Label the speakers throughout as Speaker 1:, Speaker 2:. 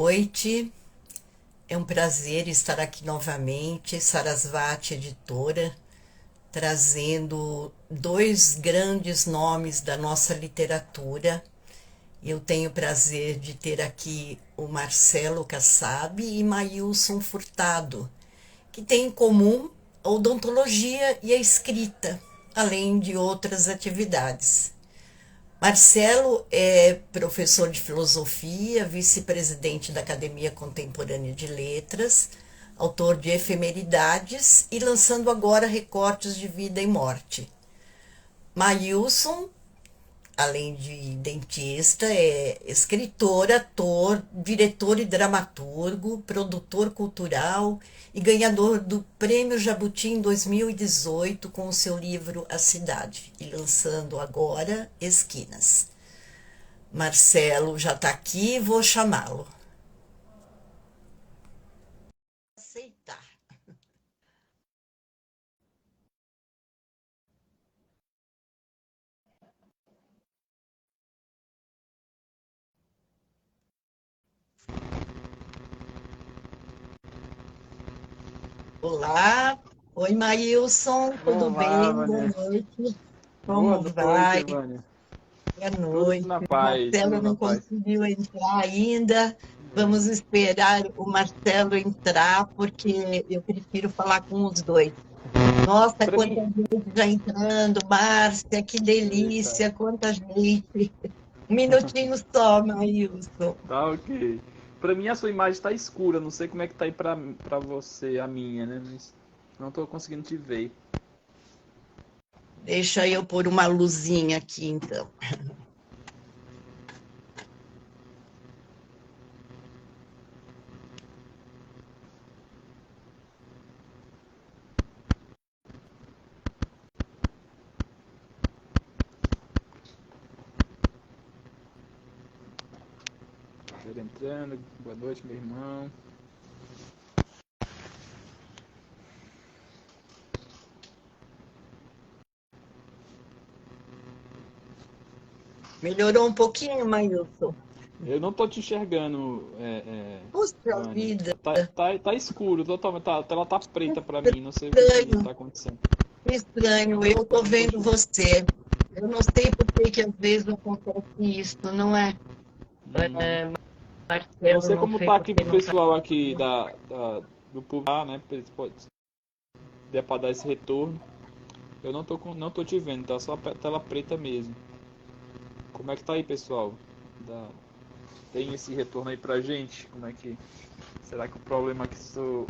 Speaker 1: noite, é um prazer estar aqui novamente, Sarasvati Editora, trazendo dois grandes nomes da nossa literatura. Eu tenho o prazer de ter aqui o Marcelo Kassab e Maílson Furtado, que têm em comum a odontologia e a escrita, além de outras atividades. Marcelo é professor de filosofia, vice-presidente da Academia Contemporânea de Letras, autor de Efemeridades e lançando agora Recortes de Vida e Morte. Maílson, além de dentista, é escritor, ator, diretor e dramaturgo, produtor cultural e ganhador do Prêmio Jabuti em 2018 com o seu livro A Cidade, e lançando agora Esquinas. Marcelo já está aqui, vou chamá-lo. Aceitar. Olá, oi Maílson, tudo
Speaker 2: Olá,
Speaker 1: bem? Boa
Speaker 2: Vanessa.
Speaker 1: noite.
Speaker 2: Boa
Speaker 1: Como
Speaker 2: noite,
Speaker 1: vai?
Speaker 2: Vânia.
Speaker 1: Boa
Speaker 2: Tudo
Speaker 1: noite.
Speaker 2: na
Speaker 1: O
Speaker 2: paz,
Speaker 1: Marcelo
Speaker 2: tudo na
Speaker 1: não
Speaker 2: paz.
Speaker 1: conseguiu entrar ainda.
Speaker 2: É.
Speaker 1: Vamos esperar o Marcelo entrar, porque eu prefiro falar com os dois. Nossa,
Speaker 2: Pra
Speaker 1: quanta
Speaker 2: mim,
Speaker 1: gente já entrando. Márcia, que
Speaker 2: eita,
Speaker 1: delícia, quanta gente. Um minutinho só, Maílson.
Speaker 2: tá ok. Pra mim a sua imagem tá escura, não sei como é que tá aí pra você, a minha, né? Mas não tô conseguindo te ver.
Speaker 1: Deixa eu pôr uma luzinha aqui, então.
Speaker 2: Ele entrando, boa noite, meu irmão.
Speaker 1: Melhorou um pouquinho, Maílson?
Speaker 2: Eu não tô te enxergando,
Speaker 1: Puxa
Speaker 2: Vânia.
Speaker 1: vida,
Speaker 2: Tá escuro, totalmente, a tela tá preta pra mim, não sei o que que
Speaker 1: estranho.
Speaker 2: tá acontecendo.
Speaker 1: Estranho, eu
Speaker 2: Eu
Speaker 1: tô
Speaker 2: não tô
Speaker 1: vendo
Speaker 2: te...
Speaker 1: você. Eu não sei por que que às vezes acontece isso, não é?
Speaker 2: Uhum. Eu não
Speaker 1: Marcelo,
Speaker 2: sei
Speaker 1: não
Speaker 2: como
Speaker 1: sei
Speaker 2: tá
Speaker 1: por
Speaker 2: aqui
Speaker 1: que
Speaker 2: pro
Speaker 1: não tá.
Speaker 2: pessoal aqui do público, né? Pra eles der pra dar esse retorno. Eu não tô te vendo, tá só a tela preta mesmo. Como é que tá aí, pessoal? Dá- Tem esse retorno aí pra gente? Como é que. Será que o problema que sou.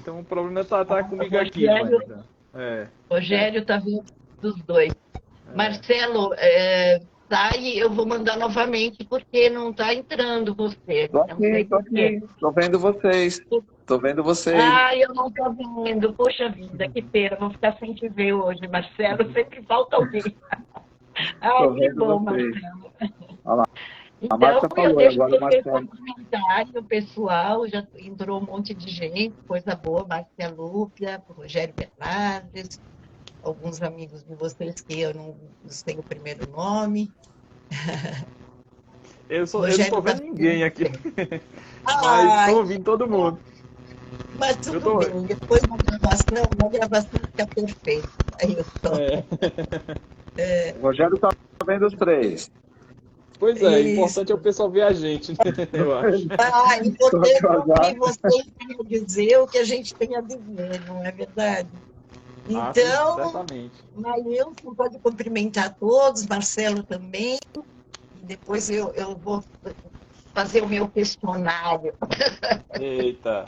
Speaker 2: Então o problema tá
Speaker 1: O
Speaker 2: comigo aqui,
Speaker 1: Rogério,
Speaker 2: Vânia. É, é,
Speaker 1: Rogério tá vendo dos dois.
Speaker 2: é.
Speaker 1: Marcelo, tá aí, eu vou mandar novamente porque não tá entrando você.
Speaker 3: Tô
Speaker 1: Não sei
Speaker 3: aqui, tô
Speaker 1: por quê.
Speaker 3: aqui. Tô vendo vocês. Tô vendo vocês.
Speaker 1: Ah, eu não tô vendo. Poxa vida, que pena. Vou ficar sem te ver hoje, Marcelo. Sempre falta alguém. Ai,
Speaker 3: Tô
Speaker 1: que
Speaker 3: vendo
Speaker 1: bom,
Speaker 3: vocês.
Speaker 1: Marcelo.
Speaker 3: Olha lá. A
Speaker 1: Então,
Speaker 3: Márcia
Speaker 1: eu
Speaker 3: falou, e
Speaker 1: deixo
Speaker 3: agora o
Speaker 1: você seu
Speaker 3: Marcelo.
Speaker 1: comentário pessoal, já entrou um monte de gente, coisa boa, Márcia Lúpia, Rogério Bernardes, alguns amigos de vocês que eu não sei o primeiro nome.
Speaker 2: Eu não
Speaker 1: Rogério
Speaker 2: tô
Speaker 1: está
Speaker 2: vendo ninguém
Speaker 1: vendo
Speaker 2: aqui.
Speaker 1: bem.
Speaker 2: Mas
Speaker 1: Ai,
Speaker 2: tô
Speaker 1: que
Speaker 2: ouvindo todo mundo.
Speaker 1: bom, mas
Speaker 2: Eu
Speaker 1: tudo
Speaker 2: tô.
Speaker 1: bem, depois na gravação fica perfeito. Aí eu tô.
Speaker 2: É.
Speaker 3: O Rogério tá vendo os três.
Speaker 2: Pois é, o importante é o
Speaker 1: Isso.
Speaker 2: pessoal ver a gente, né? Eu acho.
Speaker 1: Ah, é
Speaker 3: Tô
Speaker 1: importante ouvir
Speaker 3: atrasado.
Speaker 1: vocês tenham a dizer o que a gente tem a dizer, não é verdade?
Speaker 2: Ah, sim,
Speaker 1: Então,
Speaker 2: certamente.
Speaker 1: Maílson pode cumprimentar todos, Marcelo também, e depois eu vou fazer o meu questionário.
Speaker 2: Eita.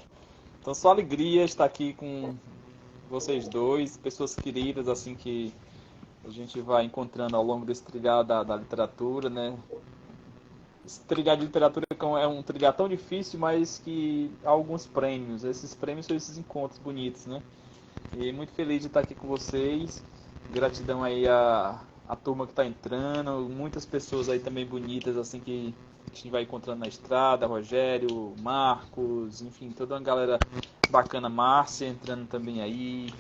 Speaker 2: Então, só alegria estar aqui com vocês dois, pessoas queridas, assim, que a gente vai encontrando ao longo desse trilhar da literatura, né? Esse trilhar de literatura é um trilhar tão difícil, mas que há alguns prêmios. Esses prêmios são esses encontros bonitos, né? E muito feliz de estar aqui com vocês. Gratidão aí a turma que está entrando, muitas pessoas aí também bonitas, assim, que a gente vai encontrando na estrada, Rogério, Marcos, enfim, toda uma galera bacana, Márcia entrando também aí,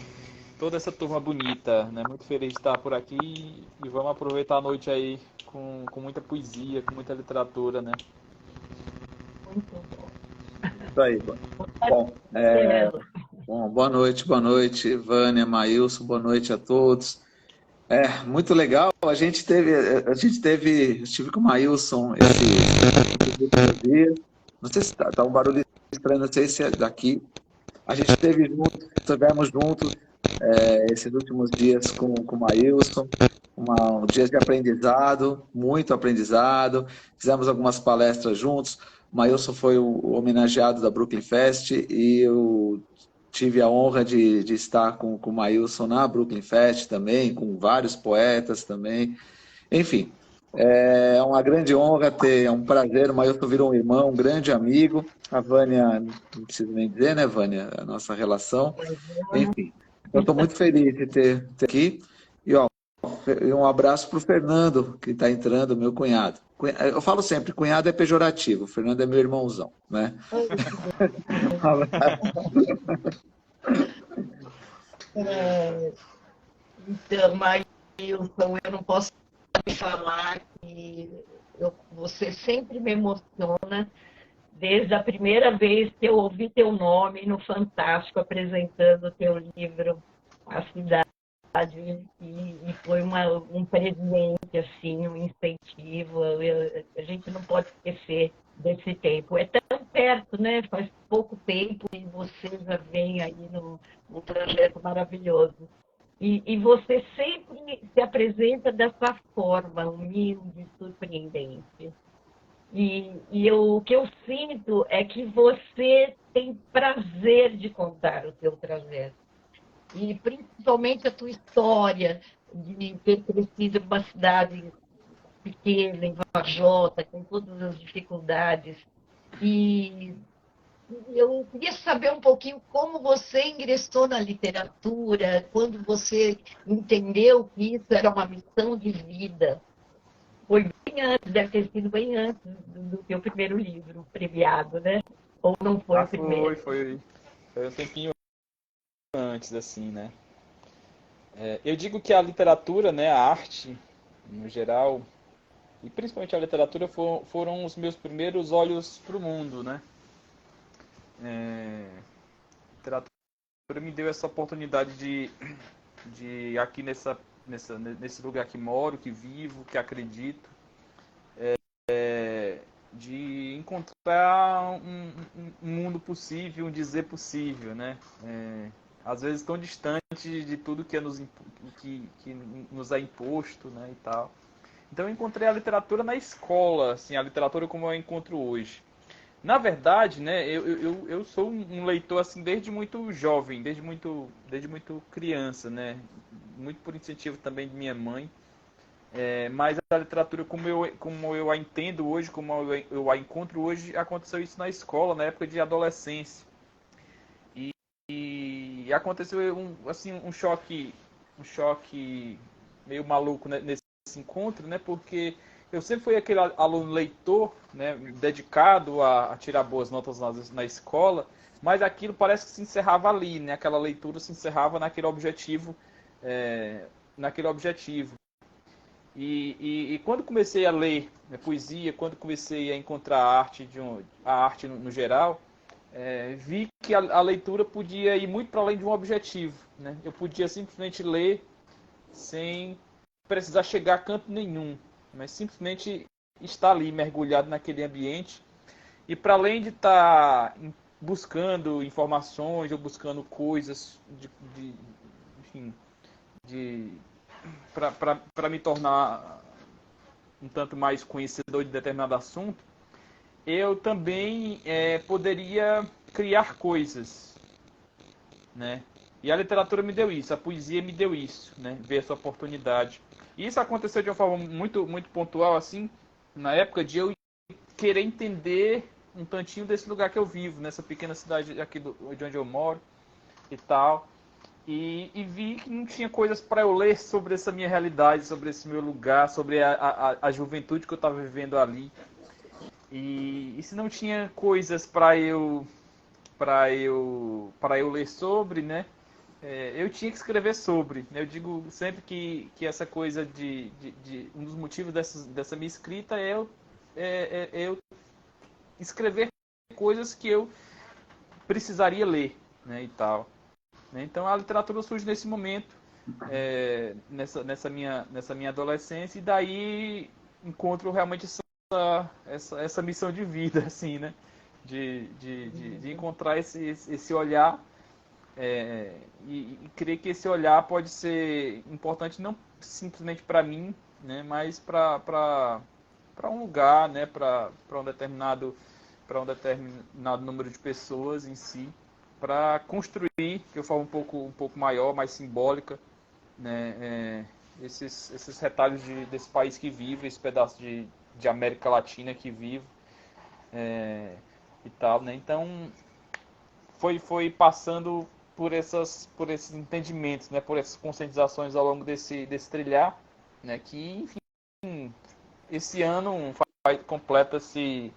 Speaker 2: toda essa turma bonita, né? Muito feliz de estar por aqui e vamos aproveitar a noite aí com muita poesia, com muita literatura, né?
Speaker 4: Muito bom.
Speaker 3: Isso aí. Bom,
Speaker 4: Marcelo.
Speaker 3: bom, boa noite, Vânia, Maílson, boa noite a todos. Muito legal. Eu estive com o Maílson esses últimos dias. Não sei se tá um barulho estranho, não sei se é daqui. A gente estivemos juntos esses últimos dias com o Maílson, dias de aprendizado, muito aprendizado. Fizemos algumas palestras juntos. O Maílson foi o homenageado da Brooklyn Fest e eu tive a honra de estar com o Maílson na Brooklyn Fest também, com vários poetas também. Enfim, é uma grande honra é um prazer. O Maílson virou um irmão, um grande amigo. A Vânia, não preciso nem dizer, né, Vânia, a nossa relação. Enfim, eu estou muito feliz de ter aqui. E ó, um abraço para o Fernando, que está entrando, meu cunhado. Eu falo sempre, cunhado é pejorativo, o Fernando é meu irmãozão, né?
Speaker 4: Então, Maílson, eu não posso falar que você sempre me emociona desde a primeira vez que eu ouvi teu nome no Fantástico apresentando o teu livro A Cidade e foi um presente, assim, um incentivo. A gente não pode esquecer desse tempo. É tão perto, né? Faz pouco tempo e você já vem aí num projeto maravilhoso. E você sempre se apresenta dessa forma, humilde, surpreendente. O que eu sinto é que você tem prazer de contar o seu trajeto. E principalmente a tua história de ter crescido numa cidade pequena, em Varjota, com todas as dificuldades. E eu queria saber um pouquinho como você ingressou na literatura, quando você entendeu que isso era uma missão de vida. Foi bem antes, deve ter sido bem antes do teu primeiro livro premiado, né? Ou não foi
Speaker 2: Ah,
Speaker 4: o primeiro?
Speaker 2: foi um tempinho antes, assim, né? Eu digo que a literatura, né, a arte, no geral, e principalmente a literatura, foram os meus primeiros olhos para o mundo, né? A literatura me deu essa oportunidade de aqui nesse lugar que moro, que vivo, que acredito, de encontrar um mundo possível, um dizer possível, né? Às vezes tão distante de tudo que nos é imposto, né, e tal. Então eu encontrei a literatura na escola, assim, a literatura como eu a encontro hoje. Na verdade, né, eu sou um leitor assim desde muito jovem, desde muito criança, né? Muito por incentivo também de minha mãe. Mas a literatura como eu a entendo hoje, como eu a encontro hoje, aconteceu isso na escola, na época de adolescência. E aconteceu um choque meio maluco, né, nesse encontro, né? Porque eu sempre fui aquele aluno leitor, né, dedicado a tirar boas notas na escola, mas aquilo parece que se encerrava ali, né? Aquela leitura se encerrava naquele objetivo, naquele objetivo. E quando comecei a ler, né, poesia, quando comecei a encontrar a arte no geral, vi que a leitura podia ir muito para além de um objetivo, né? Eu podia simplesmente ler sem precisar chegar a canto nenhum, mas simplesmente estar ali mergulhado naquele ambiente e para além de estar buscando informações ou buscando coisas enfim, de para me tornar um tanto mais conhecedor de determinado assunto, eu também poderia criar coisas, né? E a literatura me deu isso, a poesia me deu isso, né? Ver essa oportunidade. E isso aconteceu de uma forma muito pontual, assim, na época de eu querer entender um tantinho desse lugar que eu vivo, nessa pequena cidade aqui de onde eu moro e tal. E vi que não tinha coisas para eu ler sobre essa minha realidade, sobre esse meu lugar, sobre a juventude que eu estava vivendo ali. E se não tinha coisas para eu ler sobre, né? Eu tinha que escrever sobre. Eu digo sempre que essa coisa um dos motivos dessa minha escrita é eu escrever coisas que eu precisaria ler, né, e tal. Então a literatura surge nesse momento, nessa minha adolescência, e daí encontro realmente essa missão de vida, assim, né? De encontrar esse olhar, e creio que esse olhar pode ser importante não simplesmente para mim, né? Mas para um lugar, né? Para um determinado número de pessoas em si, para construir de forma um pouco maior, mais simbólica, né, esses retalhos desse país que vive, esse pedaço de América Latina que vive, e tal, né? Então foi passando por esses entendimentos, né, por essas conscientizações ao longo desse trilhar, né, que enfim, esse ano completa-se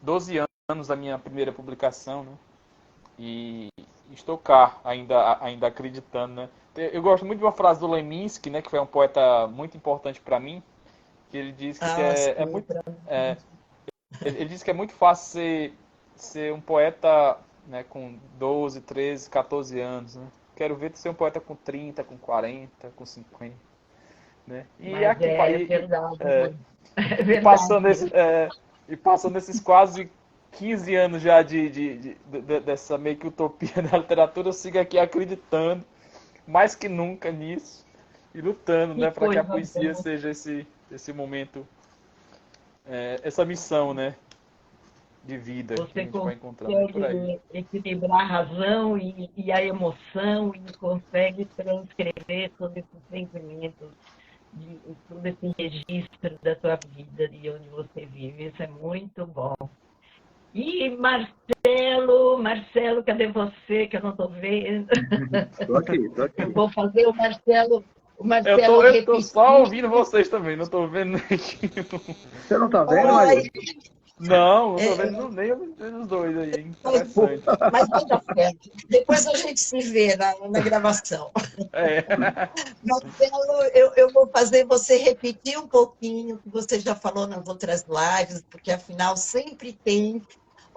Speaker 2: 12 anos da minha primeira publicação, né? E estou cá, ainda acreditando, né? Eu gosto muito de uma frase do Leminski, né, que foi um poeta muito importante para mim, que ele diz que ele diz que é muito fácil ser um poeta, né, com 12, 13, 14 anos, né? Quero ver tu ser um poeta com 30, com 40, com 50, né?
Speaker 4: Mas aqui, é verdade. É verdade.
Speaker 2: Passando esses quase 15 anos já dessa meio que utopia da literatura, eu sigo aqui acreditando mais que nunca nisso e lutando, né, para que a poesia seja esse momento, essa missão, né, de vida que a gente vai encontrando por aí.
Speaker 4: Você consegue equilibrar a razão e a emoção, e consegue transcrever todos esses sentimentos, todo esse registro da sua vida, de onde você vive. Isso é muito bom. E Marcelo, cadê você, que eu não estou vendo?
Speaker 3: Estou aqui.
Speaker 4: Eu vou fazer o Marcelo
Speaker 2: eu estou só ouvindo vocês também, não estou vendo nenhum.
Speaker 3: Você não está vendo, Maria?
Speaker 2: Não estou vendo nem os dois aí. Interessante.
Speaker 1: Mas vai dar certo. Depois a gente se vê na gravação. Marcelo, eu vou fazer você repetir um pouquinho o que você já falou nas outras lives, porque afinal sempre tem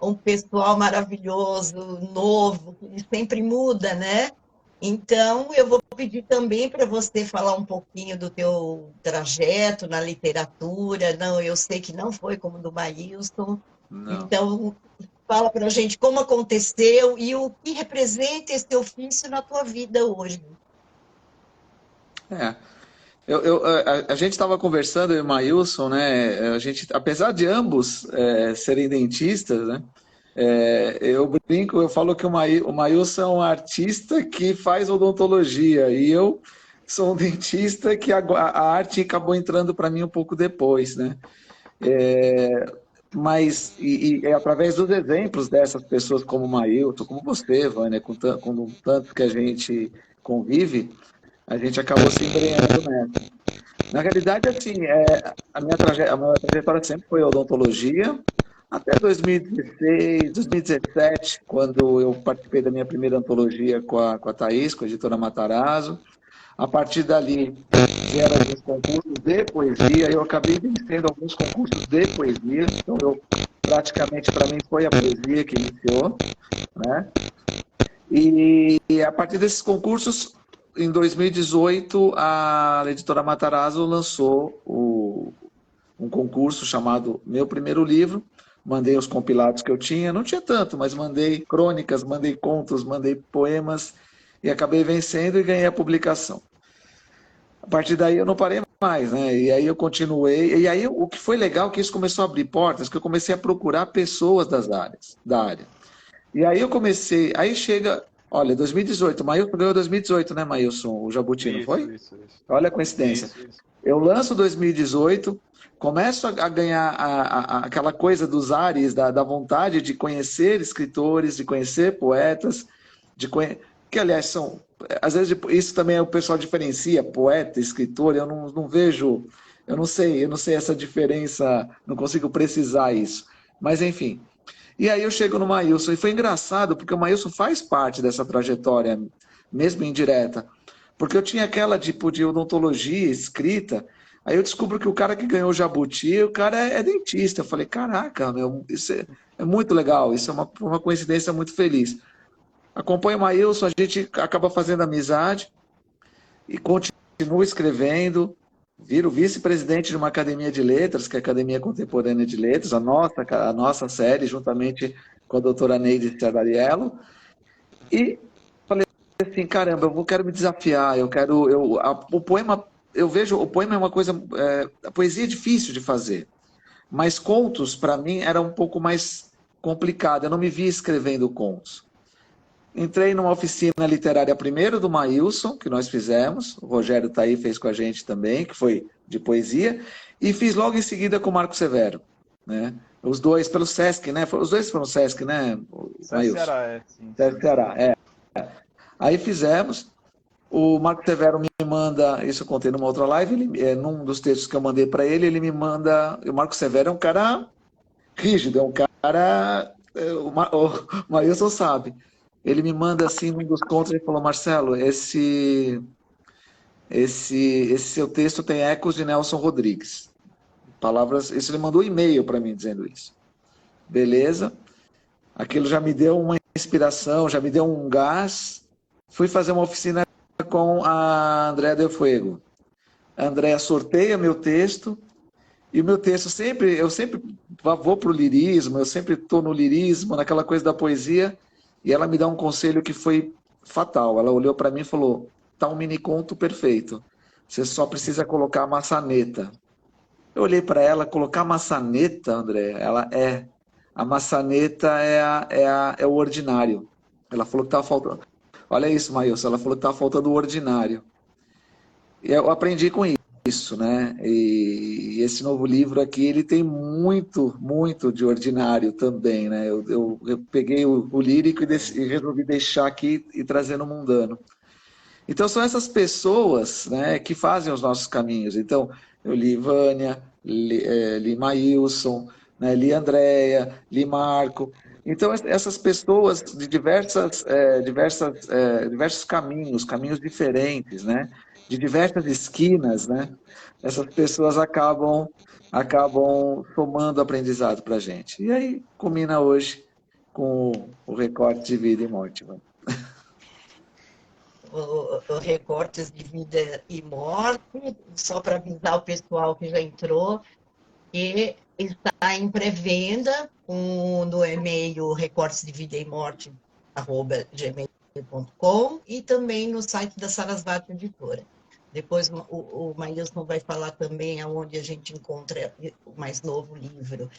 Speaker 1: um pessoal maravilhoso, novo, que sempre muda, né? Então, eu vou pedir também para você falar um pouquinho do teu trajeto na literatura. Não, eu sei que não foi como do Maílson. Então, fala para a gente como aconteceu e o que representa esse ofício na tua vida hoje.
Speaker 3: A gente estava conversando, eu e o Maílson, né? A gente, apesar de ambos serem dentistas, né? Eu brinco, eu falo que o Maílson é um artista que faz odontologia e eu sou um dentista que a arte acabou entrando para mim um pouco depois, né? Mas é através dos exemplos dessas pessoas como o Maílson, como você, Vânia, com tanto que a gente convive, a gente acabou se embrenhando nessa. Na realidade, assim, a minha trajetória sempre foi odontologia, até 2016, 2017, quando eu participei da minha primeira antologia com a Thaís, com a editora Matarazzo. A partir dali, vieram alguns concursos de poesia, eu acabei vencendo alguns concursos de poesia, então praticamente, para mim, foi a poesia que iniciou, né? E a partir desses concursos, em 2018, a editora Matarazzo lançou um concurso chamado Meu Primeiro Livro. Mandei os compilados que eu tinha, não tinha tanto, mas mandei crônicas, mandei contos, mandei poemas e acabei vencendo e ganhei a publicação. A partir daí eu não parei mais, né? E aí eu continuei. E aí o que foi legal é que isso começou a abrir portas, que eu comecei a procurar pessoas da área. E aí eu comecei, aí chega, olha, 2018, o Maílson ganhou 2018, né, Maílson, o Jabuti, não foi?
Speaker 2: Isso.
Speaker 3: Olha a coincidência. Isso. Eu lanço 2018, começo a ganhar aquela coisa dos ares, da vontade de conhecer escritores, de conhecer poetas, que aliás são, às vezes isso também o pessoal diferencia, poeta, escritor, eu não vejo, eu não sei essa diferença, não consigo precisar isso, mas enfim. E aí eu chego no Maílson, e foi engraçado, porque o Maílson faz parte dessa trajetória, mesmo indireta, porque eu tinha aquela tipo de odontologia escrita, Aí eu descubro que o cara que ganhou o Jabuti, o cara é dentista. Eu falei, caraca, meu, isso é muito legal, isso é uma coincidência muito feliz. Acompanho o Maílson, a gente acaba fazendo amizade e continuo escrevendo. Viro vice-presidente de uma academia de letras, que é a Academia Contemporânea de Letras, a nossa série, juntamente com a doutora Neide Cerdariello. E falei assim, caramba, quero me desafiar, o poema, eu vejo, o poema é uma coisa, a poesia é difícil de fazer, mas contos, para mim, era um pouco mais complicado, eu não me via escrevendo contos. Entrei numa oficina literária primeiro do Maílson, que nós fizemos, o Rogério tá aí, fez com a gente também, que foi de poesia, e fiz logo em seguida com o Marco Severo, né? Os dois pelo Sesc, né? Os dois foram Sesc, né,
Speaker 2: Sesc
Speaker 3: Maílson?
Speaker 2: Ceará, sim,
Speaker 3: Sesc
Speaker 2: sim, sim.
Speaker 3: Ceará, é. Aí fizemos, o Marco Severo me manda, isso eu contei numa outra live, num dos textos que eu mandei para ele, ele me manda, o Marco Severo é um cara rígido, é um cara, o Maílson sabe, ele me manda assim, num dos contos, ele falou, Marcelo, esse seu texto tem ecos de Nelson Rodrigues. Palavras, isso ele mandou um e-mail para mim dizendo isso. Beleza, aquilo já me deu uma inspiração, já me deu um gás, fui fazer uma oficina com a Andréa Del Fuego. A Andréa sorteia meu texto, e o meu texto eu sempre vou para o lirismo, eu sempre estou no lirismo, naquela coisa da poesia, e ela me dá um conselho que foi fatal. Ela olhou para mim e falou, tá um mini conto perfeito, você só precisa colocar a maçaneta. Eu olhei para ela, colocar a maçaneta, André, a maçaneta é o ordinário. Ela falou que estava faltando. Olha isso, Maílson, ela falou que estava faltando o ordinário. E eu aprendi com isso, né? E esse novo livro aqui, ele tem muito, muito de ordinário também, né? Eu peguei o lírico e resolvi deixar aqui e trazer no mundano. Então são essas pessoas, né, que fazem os nossos caminhos. Então, eu li Vânia, li Maílson, né, li Andréia, li Marco. Então, essas pessoas de diversos caminhos diferentes, né, de diversas esquinas, né, essas pessoas acabam tomando aprendizado para a gente. E aí, culmina hoje com o recorte de vida e morte. Né?
Speaker 4: O Recortes de Vida e Morte, só para avisar o pessoal que já entrou, que está em pré-venda no e-mail recortes de vida e morte @gmail.com e também no site da Sarasvati Editora. Depois o Maílson vai falar também aonde a gente encontra o mais novo livro.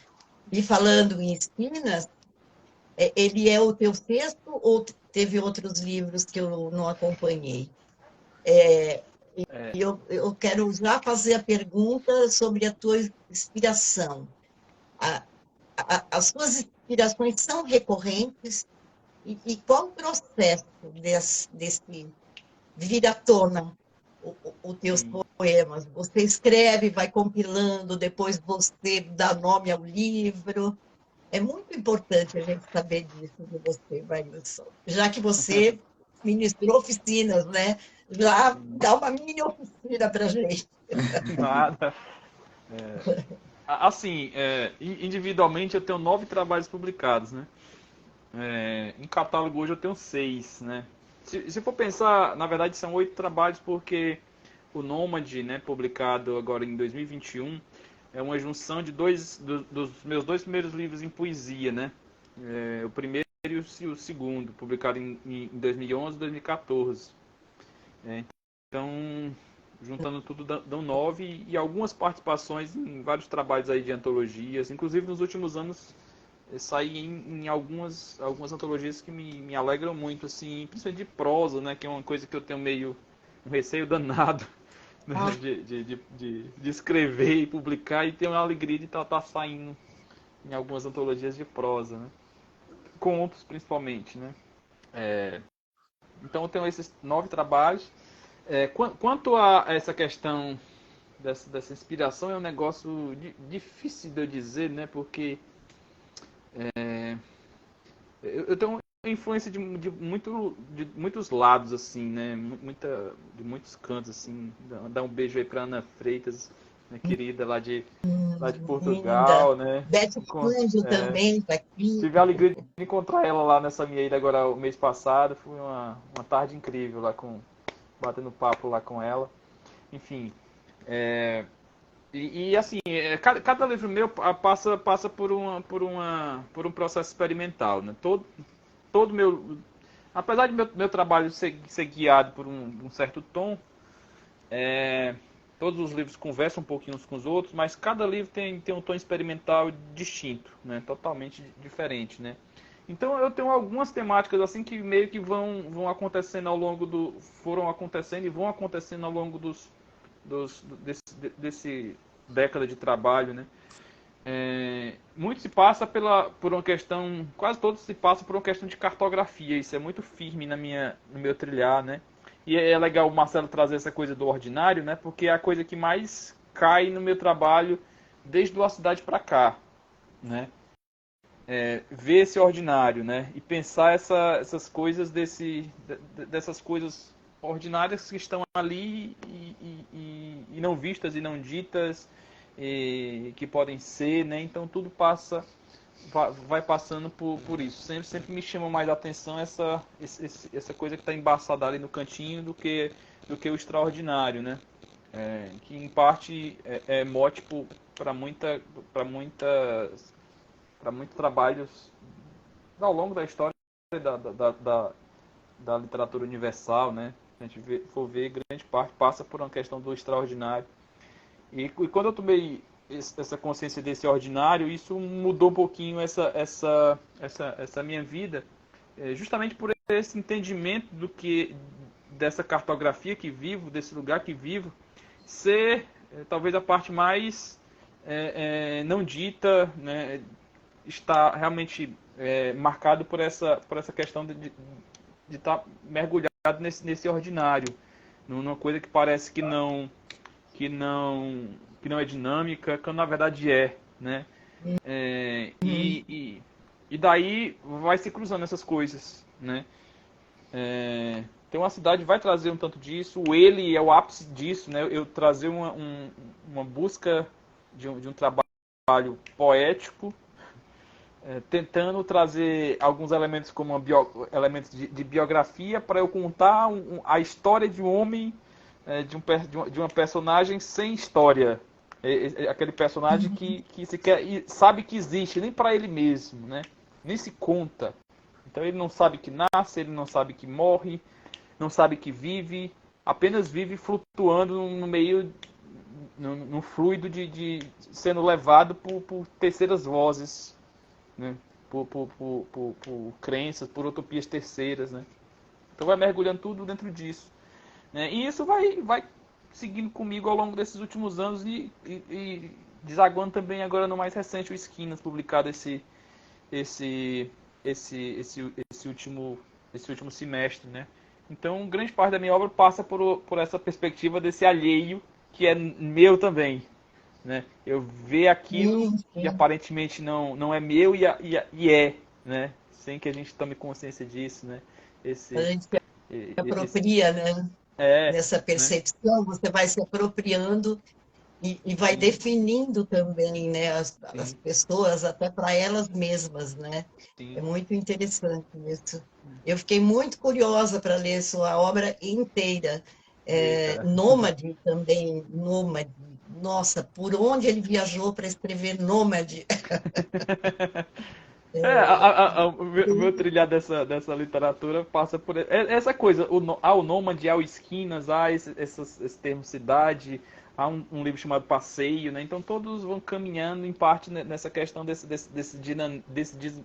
Speaker 4: E falando em esquinas, ele é o teu sexto ou teve outros livros que eu não acompanhei? E eu quero já fazer a pergunta sobre a tua inspiração. As suas inspirações são recorrentes? E qual o processo desse vir à tona os teus
Speaker 2: Sim.
Speaker 4: poemas? Você escreve, vai compilando, depois você dá nome ao livro. É muito importante a gente saber disso de você, Marilson. Já que você ministrou oficinas, né? Já dá uma mini oficina para a gente.
Speaker 2: Nada. Assim, individualmente eu tenho 9 trabalhos publicados, né? Em catálogo hoje eu tenho 6, né? Se for pensar, na verdade são 8 trabalhos porque o Nômade, né, publicado agora em 2021, é uma junção de dos meus 2 primeiros livros em poesia, né? O primeiro e o segundo, publicado em 2011 e 2014. Então, juntando tudo, dão 9 e algumas participações em vários trabalhos aí de antologias. Inclusive, nos últimos anos, eu saí em algumas antologias que me alegram muito, assim, principalmente de prosa, né? Que é uma coisa que eu tenho meio um receio danado, né, de escrever e publicar, e ter uma alegria de estar saindo em algumas antologias de prosa, né? Contos, principalmente, né? Então, eu tenho esses 9 trabalhos. Quanto a essa questão dessa inspiração, é um negócio difícil de eu dizer, né? Porque eu tenho influência de muitos lados, assim, né? De muitos cantos, assim. Dar um beijo aí pra Ana Freitas. minha querida lá de
Speaker 1: Linda.
Speaker 2: Portugal, né?
Speaker 1: Beth Cândido
Speaker 2: É,
Speaker 1: também está aqui.
Speaker 2: tive a alegria de encontrar ela lá nessa minha ida agora o mês passado. Foi uma tarde incrível lá batendo papo lá com ela. Enfim, é, assim, cada livro meu passa por um processo experimental, né? Todo meu, apesar de meu trabalho ser guiado por um certo tom, todos os livros conversam um pouquinho uns com os outros, mas cada livro tem um tom experimental distinto, né? Totalmente diferente, né? Então eu tenho algumas temáticas assim que meio que vão acontecendo foram acontecendo e vão acontecendo ao longo desse década de trabalho, né? Muito se passa por uma questão, quase todos se passa por uma questão de cartografia. Isso é muito firme no meu trilhar, né? E é legal o Marcelo trazer essa coisa do ordinário, né? Porque é a coisa que mais cai no meu trabalho desde a cidade para cá, né? Ver esse ordinário, né? E pensar essas coisas dessas coisas ordinárias que estão ali e não vistas e não ditas, que podem ser, né? Então tudo vai passando por isso. Sempre me chama mais a atenção essa coisa que está embaçada ali no cantinho do que o extraordinário, né? Que em parte é mote para muitos trabalhos ao longo da história da literatura universal, né? Se a gente for ver, grande parte passa por uma questão do extraordinário. E quando eu tomei essa consciência desse ordinário, isso mudou um pouquinho essa minha vida, justamente por esse entendimento dessa cartografia que vivo, desse lugar que vivo, ser talvez a parte mais não dita, né? Está realmente marcado por essa questão de estar mergulhado nesse ordinário, numa coisa que parece que não é dinâmica, quando na verdade né? E daí vai se cruzando essas coisas, né? Então a cidade vai trazer um tanto disso, ele é o ápice disso, né? Eu trazer uma busca de um trabalho poético, tentando trazer alguns elementos como elementos de biografia para eu contar a história de um homem, de uma personagem sem história. Aquele personagem que sequer sabe que existe, nem para ele mesmo, né? Nem se conta. Então ele não sabe que nasce, ele não sabe que morre, não sabe que vive, apenas vive flutuando no meio, no fluido de sendo levado por terceiras vozes, né? Por crenças, por utopias terceiras, né? Então vai mergulhando tudo dentro disso, né? E isso vai seguindo comigo ao longo desses últimos anos e desaguando também agora no mais recente o Esquinas, publicado esse último semestre, né? Então grande parte da minha obra passa por essa perspectiva desse alheio que é meu também, né? Eu ver aquilo que aparentemente não é meu e é, né? Sem que a gente tome consciência disso, né?
Speaker 1: A gente se apropria, né? Nessa
Speaker 2: né?
Speaker 1: percepção, você vai se apropriando e vai
Speaker 2: Sim,
Speaker 1: definindo também, né? As
Speaker 2: sim,
Speaker 1: pessoas, até para elas mesmas, né? É
Speaker 2: sim.
Speaker 1: muito interessante isso. Eu fiquei muito curiosa para ler sua obra inteira.
Speaker 2: Eita.
Speaker 1: Nômade também, Nômade. Nossa, por onde ele viajou para escrever Nômade?
Speaker 2: O meu trilhar dessa literatura passa por essa coisa. O nômade, há o esquinas, há esse termo cidade, há um livro chamado Passeio, né? Então todos vão caminhando em parte nessa questão desse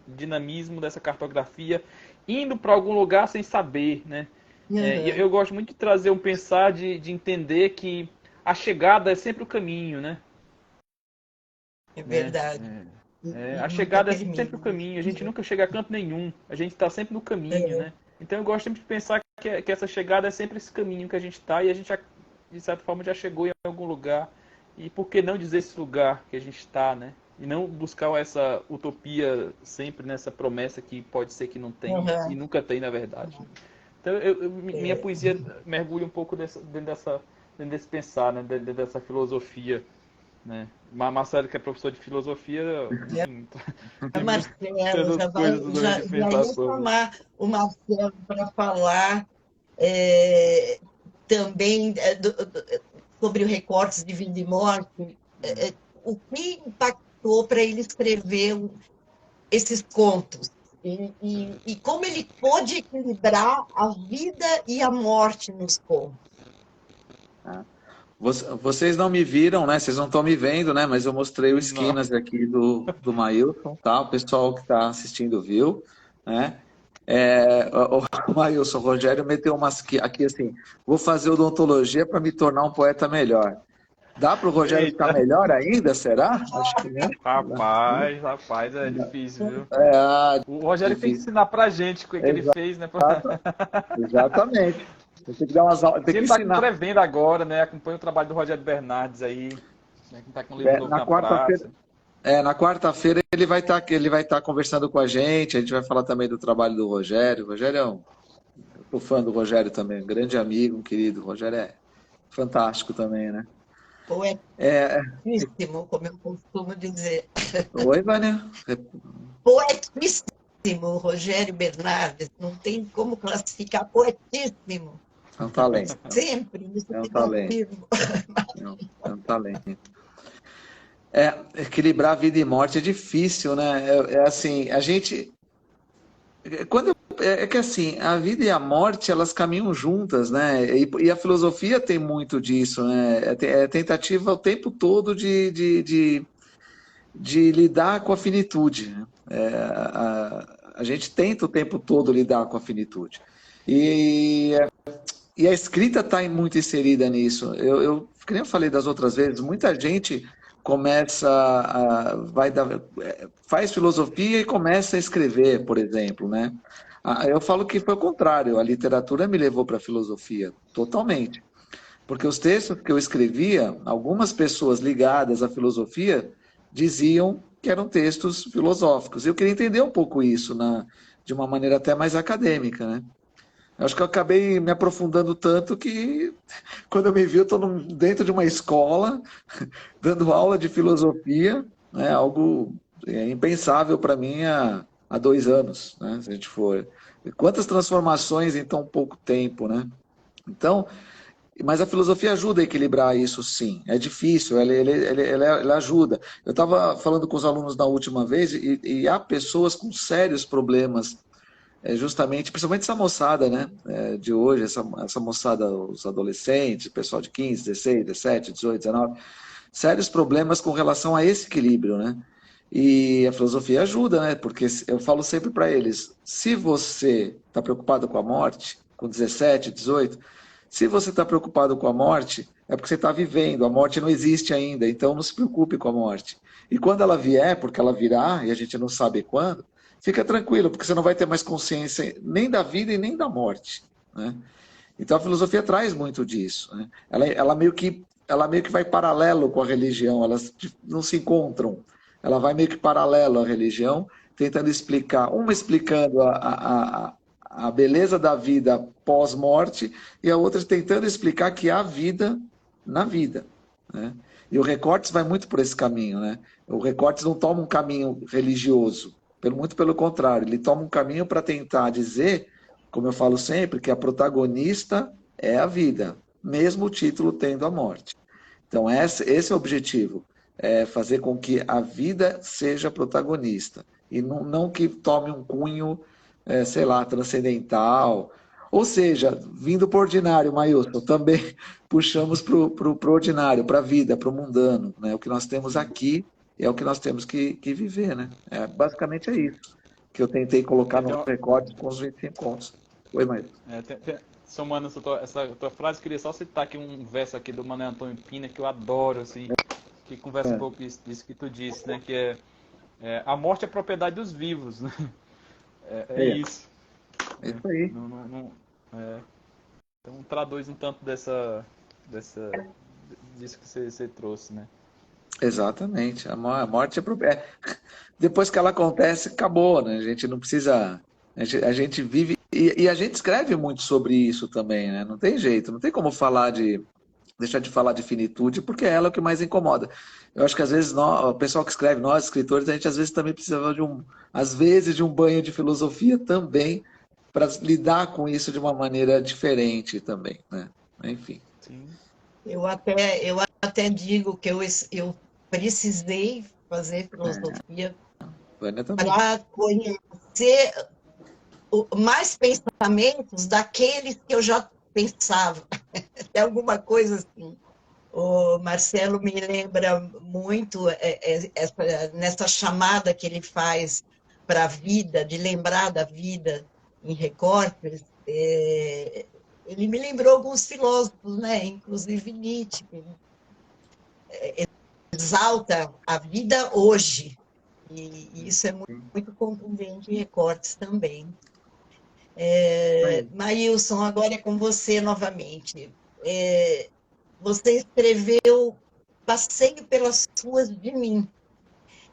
Speaker 2: dinamismo, dessa cartografia, indo para algum lugar sem saber, né? E
Speaker 1: Uhum,
Speaker 2: eu gosto muito de trazer um pensar, de entender que a chegada é sempre o caminho, né?
Speaker 1: é
Speaker 2: né?
Speaker 1: verdade. E
Speaker 2: A
Speaker 1: nunca
Speaker 2: chegada é sempre o
Speaker 1: termina.
Speaker 2: caminho, a gente nunca chega a canto nenhum, a gente está sempre no caminho,
Speaker 1: É,
Speaker 2: né? Então eu gosto sempre de pensar que essa chegada é sempre esse caminho que a gente está e a gente, de certa forma, já chegou em algum lugar. E por que não dizer esse lugar que a gente está, né? E não buscar essa utopia sempre nessa promessa que pode ser que não tenha e
Speaker 1: uhum,
Speaker 2: nunca tem, na verdade. Então minha
Speaker 1: é.
Speaker 2: poesia mergulha um pouco dentro desse pensar, né? Dentro dessa filosofia. né? Marcelo, que é professor de filosofia, enfim, tem
Speaker 4: Marcelo,
Speaker 2: muitas coisas
Speaker 4: já
Speaker 2: de pensar
Speaker 4: ia
Speaker 2: sobre.
Speaker 4: chamar o Marcelo para falar também sobre o recortes de vida e morte. O que impactou para ele escrever esses contos? E como ele pôde equilibrar a vida e a morte nos contos?
Speaker 3: Vocês não me viram, né? Vocês não estão me vendo, né? Mas eu mostrei o
Speaker 2: Não.
Speaker 3: esquinas aqui do Mailson, tá? O pessoal que está assistindo viu, né? O Mailson, o Rogério meteu umas aqui assim, vou fazer odontologia para me tornar um poeta melhor. Dá para o Rogério ficar
Speaker 2: Eita!
Speaker 3: melhor ainda, será? Acho que não.
Speaker 2: Rapaz, é difícil, viu?
Speaker 3: É,
Speaker 2: O Rogério tem que
Speaker 3: difícil.
Speaker 2: ensinar pra gente o que ele fez, né?
Speaker 3: Exatamente. Você tem que dar umas aulas, tem
Speaker 2: Se
Speaker 3: que
Speaker 2: ele tá
Speaker 3: ensinar.
Speaker 2: escrevendo agora, né? Acompanha o trabalho do Rogério Bernardes aí, né? Que tá com um livro novo
Speaker 3: Na
Speaker 2: na
Speaker 3: quarta-feira,
Speaker 2: praça.
Speaker 3: na quarta-feira ele vai estar conversando com a gente vai falar também do trabalho do Rogério. O Rogério eu sou fã do Rogério também, um grande amigo, um querido. O Rogério é fantástico também, né? É,
Speaker 4: Poetíssimo, como eu costumo dizer.
Speaker 3: oi, Vânia.
Speaker 4: Poetíssimo, Rogério Bernardes. Não tem como classificar. Poetíssimo.
Speaker 3: É um talento.
Speaker 4: Sempre, isso
Speaker 3: É um
Speaker 4: que
Speaker 3: talento.
Speaker 4: confirmo.
Speaker 3: É um talento. Equilibrar vida e morte é difícil, né? Assim, a gente. É que assim, a vida e a morte, elas caminham juntas, né? E a filosofia tem muito disso, né? É tentativa o tempo todo de lidar com a finitude, né? A gente tenta o tempo todo lidar com a finitude. E, e a escrita está muito inserida nisso. Que nem eu falei das outras vezes, muita gente faz filosofia e começa a escrever, por exemplo, né? Eu falo que foi o contrário, a literatura me levou para a filosofia, totalmente. Porque os textos que eu escrevia, algumas pessoas ligadas à filosofia diziam que eram textos filosóficos. Eu queria entender um pouco isso de uma maneira até mais acadêmica, né? Acho que eu acabei me aprofundando tanto que quando eu me vi, eu estou dentro de uma escola dando aula de filosofia, né? Algo impensável para mim há 2 anos, né? Se a gente for. Quantas transformações em tão pouco tempo, né? Então, mas a filosofia ajuda a equilibrar isso, sim. É difícil, ela ajuda. Eu estava falando com os alunos da última vez e há pessoas com sérios problemas justamente, principalmente essa moçada, né, de hoje, essa moçada, os adolescentes, o pessoal de 15, 16, 17, 18, 19, sérios problemas com relação a esse equilíbrio, né? E a filosofia ajuda, né? Porque eu falo sempre para eles, se você está preocupado com a morte, com 17, 18, se você está preocupado com a morte, é porque você está vivendo, a morte não existe ainda, então não se preocupe com a morte. E quando ela vier, porque ela virá, e a gente não sabe quando, fica tranquilo, porque você não vai ter mais consciência nem da vida e nem da morte, né? Então a filosofia traz muito disso, né? Ela meio que vai paralelo com a religião, elas não se encontram. Ela vai meio que paralelo à religião, tentando explicar, uma explicando a beleza da vida pós-morte e a outra tentando explicar que há vida na vida, né? E o Recortes vai muito por esse caminho, né? O Recortes não toma um caminho religioso, muito pelo contrário, ele toma um caminho para tentar dizer, como eu falo sempre, que a protagonista é a vida, mesmo o título tendo a morte. Então, esse é o objetivo, fazer com que a vida seja protagonista, e não que tome um cunho, sei lá, transcendental. Ou seja, vindo para o ordinário, Mailson, também puxamos para o ordinário, para a vida, para o mundano, né? O que nós temos aqui é o que nós temos que viver, né? Basicamente é isso que eu tentei colocar no Recortes com os 25 contos. Oi, Mailson.
Speaker 2: Somando essa tua frase, eu queria só citar aqui um verso aqui do Manuel Antônio Pina, que eu adoro, assim, que conversa um pouco disso que tu disse, né? Que a morte é propriedade dos vivos, né? Isso.
Speaker 3: É isso aí.
Speaker 2: Então traduz um tanto disso que você trouxe, né?
Speaker 3: Exatamente. A morte é depois que ela acontece, acabou, né? A gente não precisa. A gente vive. E a gente escreve muito sobre isso também, né? Não tem jeito, não tem como falar de deixar de falar de finitude, porque ela é o que mais incomoda. Eu acho que às vezes o pessoal que escreve, nós escritores, a gente às vezes também precisa às vezes de um banho de filosofia também, para lidar com isso de uma maneira diferente também, né? Enfim.
Speaker 2: Sim.
Speaker 1: Eu até digo que eu precisei fazer filosofia
Speaker 3: Vânia também.
Speaker 1: para conhecer mais pensamentos daqueles que eu já pensava. É alguma coisa assim. O Marcelo me lembra muito nessa chamada que ele faz para a vida, de lembrar da vida em recortes. Ele me lembrou alguns filósofos, né? Inclusive Nietzsche, que exalta a vida hoje. E isso é muito contundente em recortes também. Maílson, agora é com você novamente. Você escreveu Passeio pelas Ruas de Mim.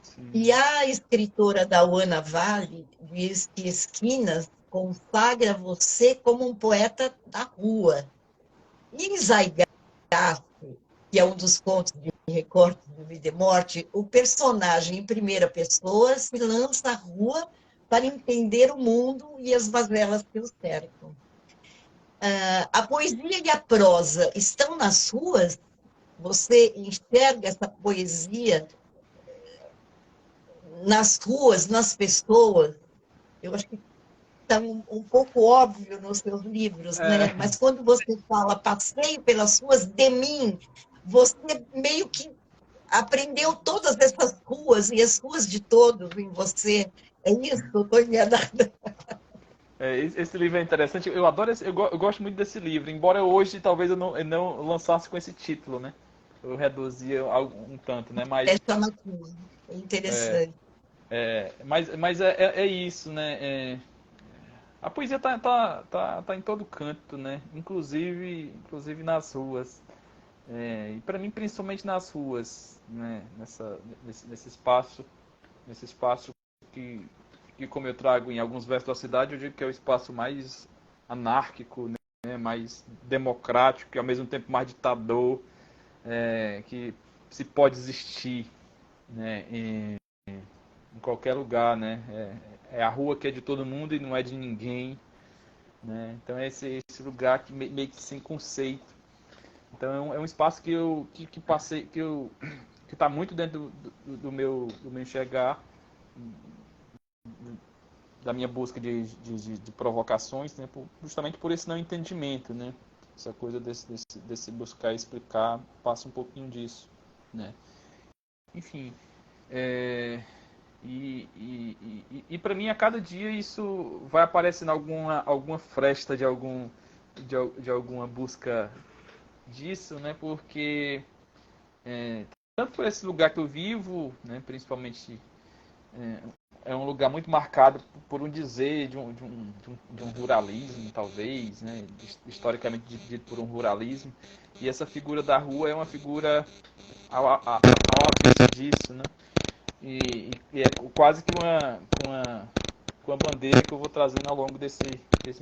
Speaker 2: Sim.
Speaker 1: E a escritora Dauana Vale diz que Esquinas consagra você como um poeta da rua. E em Zaigasse, que é um dos contos de recortes de Vida e Morte, o personagem em primeira pessoa se lança à rua para entender o mundo e as mazelas que o cercam. A poesia e a prosa estão nas ruas? Você enxerga essa poesia nas ruas, nas pessoas? Eu acho que está um pouco óbvio nos seus livros, né? Mas quando você fala passeio pelas ruas de mim, você meio que aprendeu todas essas ruas e as ruas de todos em você. É isso? Estou enganada?
Speaker 2: Esse livro é interessante. Eu adoro eu gosto muito desse livro, embora hoje talvez eu não lançasse com esse título, né? Eu reduzia um tanto, né?
Speaker 1: É chamativo, é interessante.
Speaker 2: Mas é isso, né? A poesia tá em todo canto, né? Inclusive nas ruas. E para mim, principalmente nas ruas, né? Nesse espaço que, como eu trago em alguns versos da cidade, eu digo que é o espaço mais anárquico, né? Mais democrático e ao mesmo tempo mais ditador, que se pode existir, né? Em qualquer lugar, né? É a rua que é de todo mundo e não é de ninguém, né? Então é esse lugar que meio que sem conceito. Então é um espaço que passei, que está muito dentro do meu enxergar, da minha busca de provocações, né? Justamente por esse não entendimento, né? Essa coisa desse buscar explicar passa um pouquinho disso, né? Enfim, e para mim a cada dia isso vai aparecendo alguma fresta de alguma busca disso, né? Porque tanto por esse lugar que eu vivo, né? Principalmente é um lugar muito marcado por um dizer de um ruralismo, talvez, né? Historicamente dito por um ruralismo, e essa figura da rua é uma figura ao avesso disso, né? E é quase que uma bandeira que eu vou trazendo ao longo desse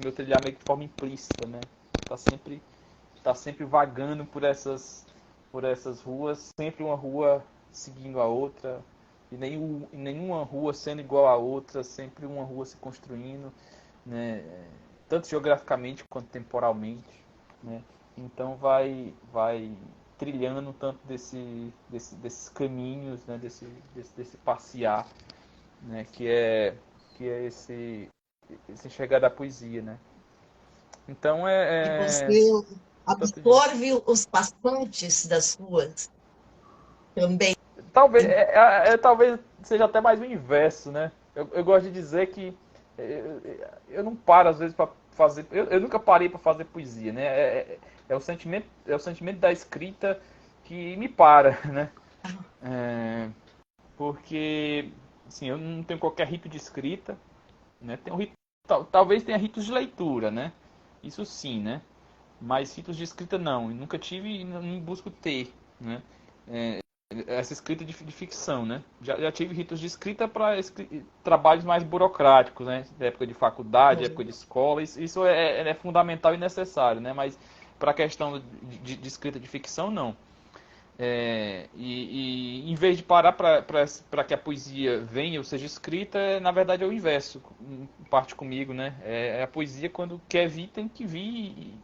Speaker 2: meu trilhar meio que de forma implícita, né? Tá sempre vagando por essas ruas, sempre uma rua seguindo a outra, e nenhuma rua sendo igual a outra, sempre uma rua se construindo, né? Tanto geograficamente quanto temporalmente, né? Então vai trilhando tanto desses caminhos, né? Desse passear, né? Que é esse enxergar da poesia, né? Então
Speaker 1: E você absorve os passantes das ruas também.
Speaker 2: Talvez seja até mais o inverso, né? Eu gosto de dizer que eu não paro às vezes para fazer. Eu nunca parei para fazer poesia, né? É o sentimento da escrita que me para, né? Porque assim, eu não tenho qualquer rito de escrita, né? Tem um rito, talvez tenha ritos de leitura, né? Isso sim, né? Mas ritos de escrita não. Eu nunca tive e não busco ter, né? Essa escrita de ficção, né? Já tive ritos de escrita para trabalhos mais burocráticos, né? Da época de faculdade, época de escola, isso é fundamental e necessário, né? Mas para a questão de escrita de ficção, não. Em vez de parar para que a poesia venha ou seja escrita, na verdade é o inverso, parte comigo, né? A poesia, quando quer vir, tem que vir,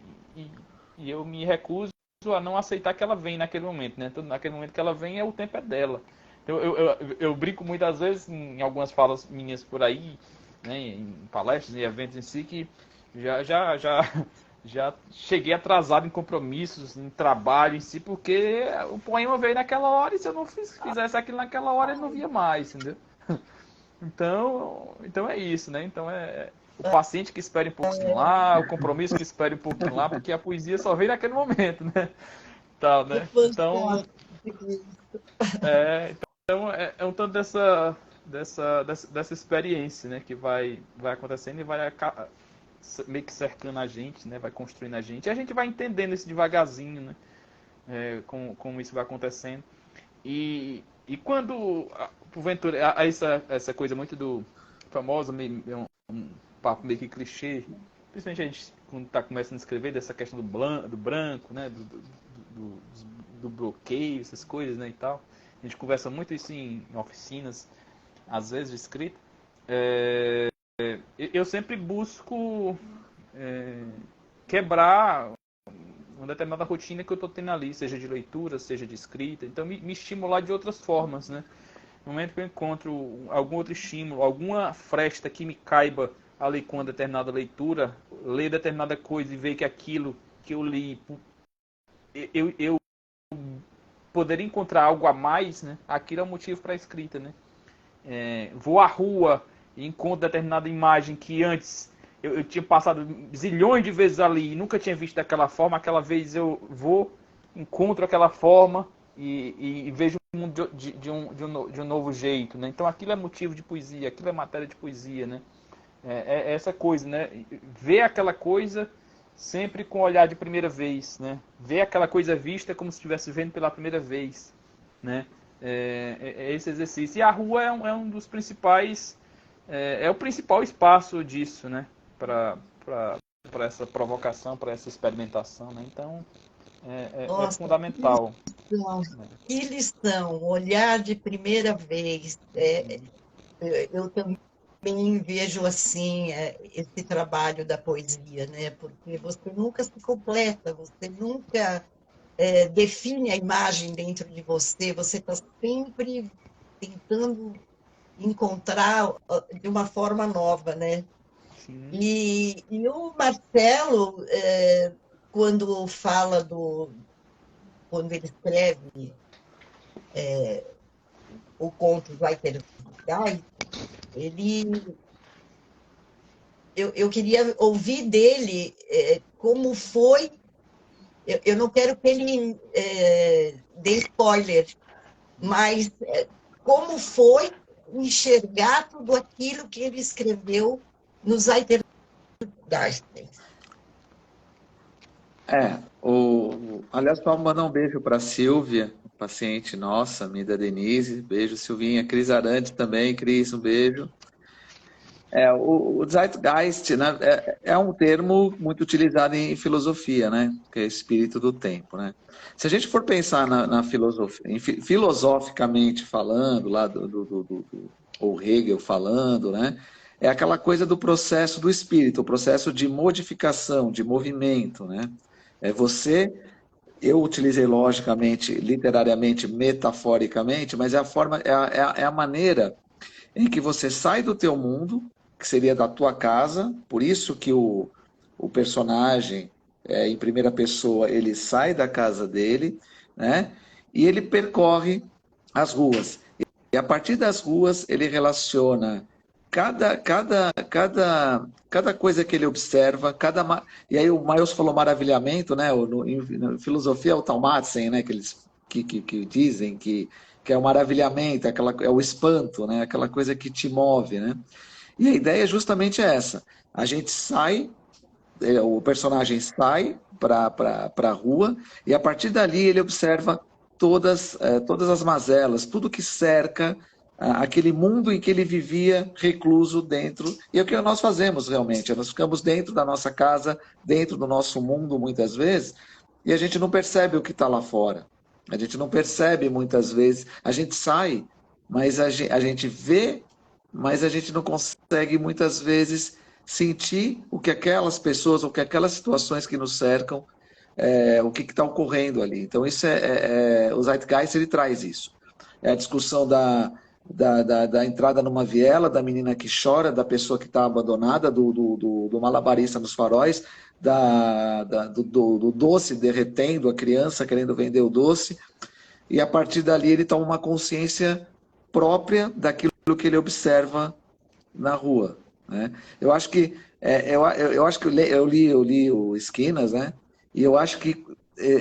Speaker 2: e eu me recuso a não aceitar que ela vem naquele momento, né? Então, naquele momento que ela vem, o tempo é dela. Então, eu brinco muitas vezes em algumas falas minhas por aí, né, em palestras, em eventos em si, que já cheguei atrasado em compromissos, em trabalho em si, porque o poema veio naquela hora e se eu não fizesse aquilo naquela hora, ele não via mais, entendeu? Então é isso, né? Então o paciente que espere um pouquinho lá, o compromisso que espere um pouquinho lá, porque a poesia só vem naquele momento, né? Tal, né? Então é um tanto dessa experiência, né, que vai acontecendo e vai meio que cercando a gente, né, vai construindo a gente. E a gente vai entendendo isso devagarzinho, né, como isso vai acontecendo. E quando, porventura, essa coisa muito do famoso, um papo meio que clichê, principalmente a gente, quando está começando a escrever, dessa questão do branco, né, do bloqueio, essas coisas, né, e tal. A gente conversa muito isso em oficinas, às vezes de escrita. Eu sempre busco quebrar uma determinada rotina que eu estou tendo ali, seja de leitura, seja de escrita. Então, me estimular de outras formas, né? No momento que eu encontro algum outro estímulo, alguma fresta que me caiba ali com uma determinada leitura, ler determinada coisa e ver que aquilo que eu li, eu poderia encontrar algo a mais, né? Aquilo é um motivo para a escrita, né? Vou à rua e encontro determinada imagem que antes eu tinha passado zilhões de vezes ali e nunca tinha visto daquela forma. Aquela vez eu vou, encontro aquela forma e vejo o mundo de um novo jeito, né? Então aquilo é motivo de poesia, aquilo é matéria de poesia, né? É essa coisa, né? Ver aquela coisa sempre com o olhar de primeira vez, né? Ver aquela coisa vista como se estivesse vendo pela primeira vez, né? Esse exercício. E a rua é um dos principais, é o principal espaço disso, né? Para essa provocação, para essa experimentação, né? Então é fundamental.
Speaker 1: Que lição, olhar de primeira vez. Eu também vejo assim esse trabalho da poesia, né? Porque você nunca se completa, você nunca define a imagem dentro de você, você está sempre tentando encontrar de uma forma nova, né?
Speaker 2: Sim.
Speaker 1: E o Marcelo, quando fala quando ele escreve o conto Zeitgeist, eu queria ouvir dele como foi. Eu não quero que ele dê spoiler, mas como foi enxergar tudo aquilo que ele escreveu no Zeitgeist.
Speaker 3: Aliás, só mandar um beijo para a Silvia, paciente nossa, amiga da Denise. Beijo, Silvinha. Cris Arantes também. Cris, um beijo. O Zeitgeist, né, é um termo muito utilizado em filosofia, né? Que é espírito do tempo, né? Se a gente for pensar na filosofia, filosoficamente falando, lá ou Hegel falando, né? É aquela coisa do processo do espírito, o processo de modificação, de movimento, né? Eu utilizei logicamente, literariamente, metaforicamente, mas é a maneira em que você sai do teu mundo, que seria da tua casa, por isso que o personagem, em primeira pessoa, ele sai da casa dele, né? E ele percorre as ruas. E a partir das ruas, ele relaciona cada coisa que ele observa, e aí o Miles falou maravilhamento, né? Em filosofia é o Talmatzen, né? Que dizem que é o maravilhamento, é o espanto, né? Aquela coisa que te move, né? E a ideia é justamente essa. A gente sai, o personagem sai para a rua, e a partir dali ele observa todas as mazelas, tudo que cerca aquele mundo em que ele vivia recluso dentro. E é o que nós fazemos realmente, nós ficamos dentro da nossa casa, dentro do nosso mundo muitas vezes, e a gente não percebe o que está lá fora. A gente não percebe muitas vezes, a gente sai, mas a gente vê, mas a gente não consegue muitas vezes sentir o que aquelas pessoas, o que aquelas situações que nos cercam, o que está ocorrendo ali. Então, isso o Zeitgeist ele traz isso. É a discussão da entrada numa viela, da menina que chora, da pessoa que está abandonada, do malabarista nos faróis, do doce derretendo, a criança querendo vender o doce, e a partir dali ele toma uma consciência própria daquilo que ele observa na rua. Né? Eu acho que eu acho que eu li o Esquinas, né? E eu acho que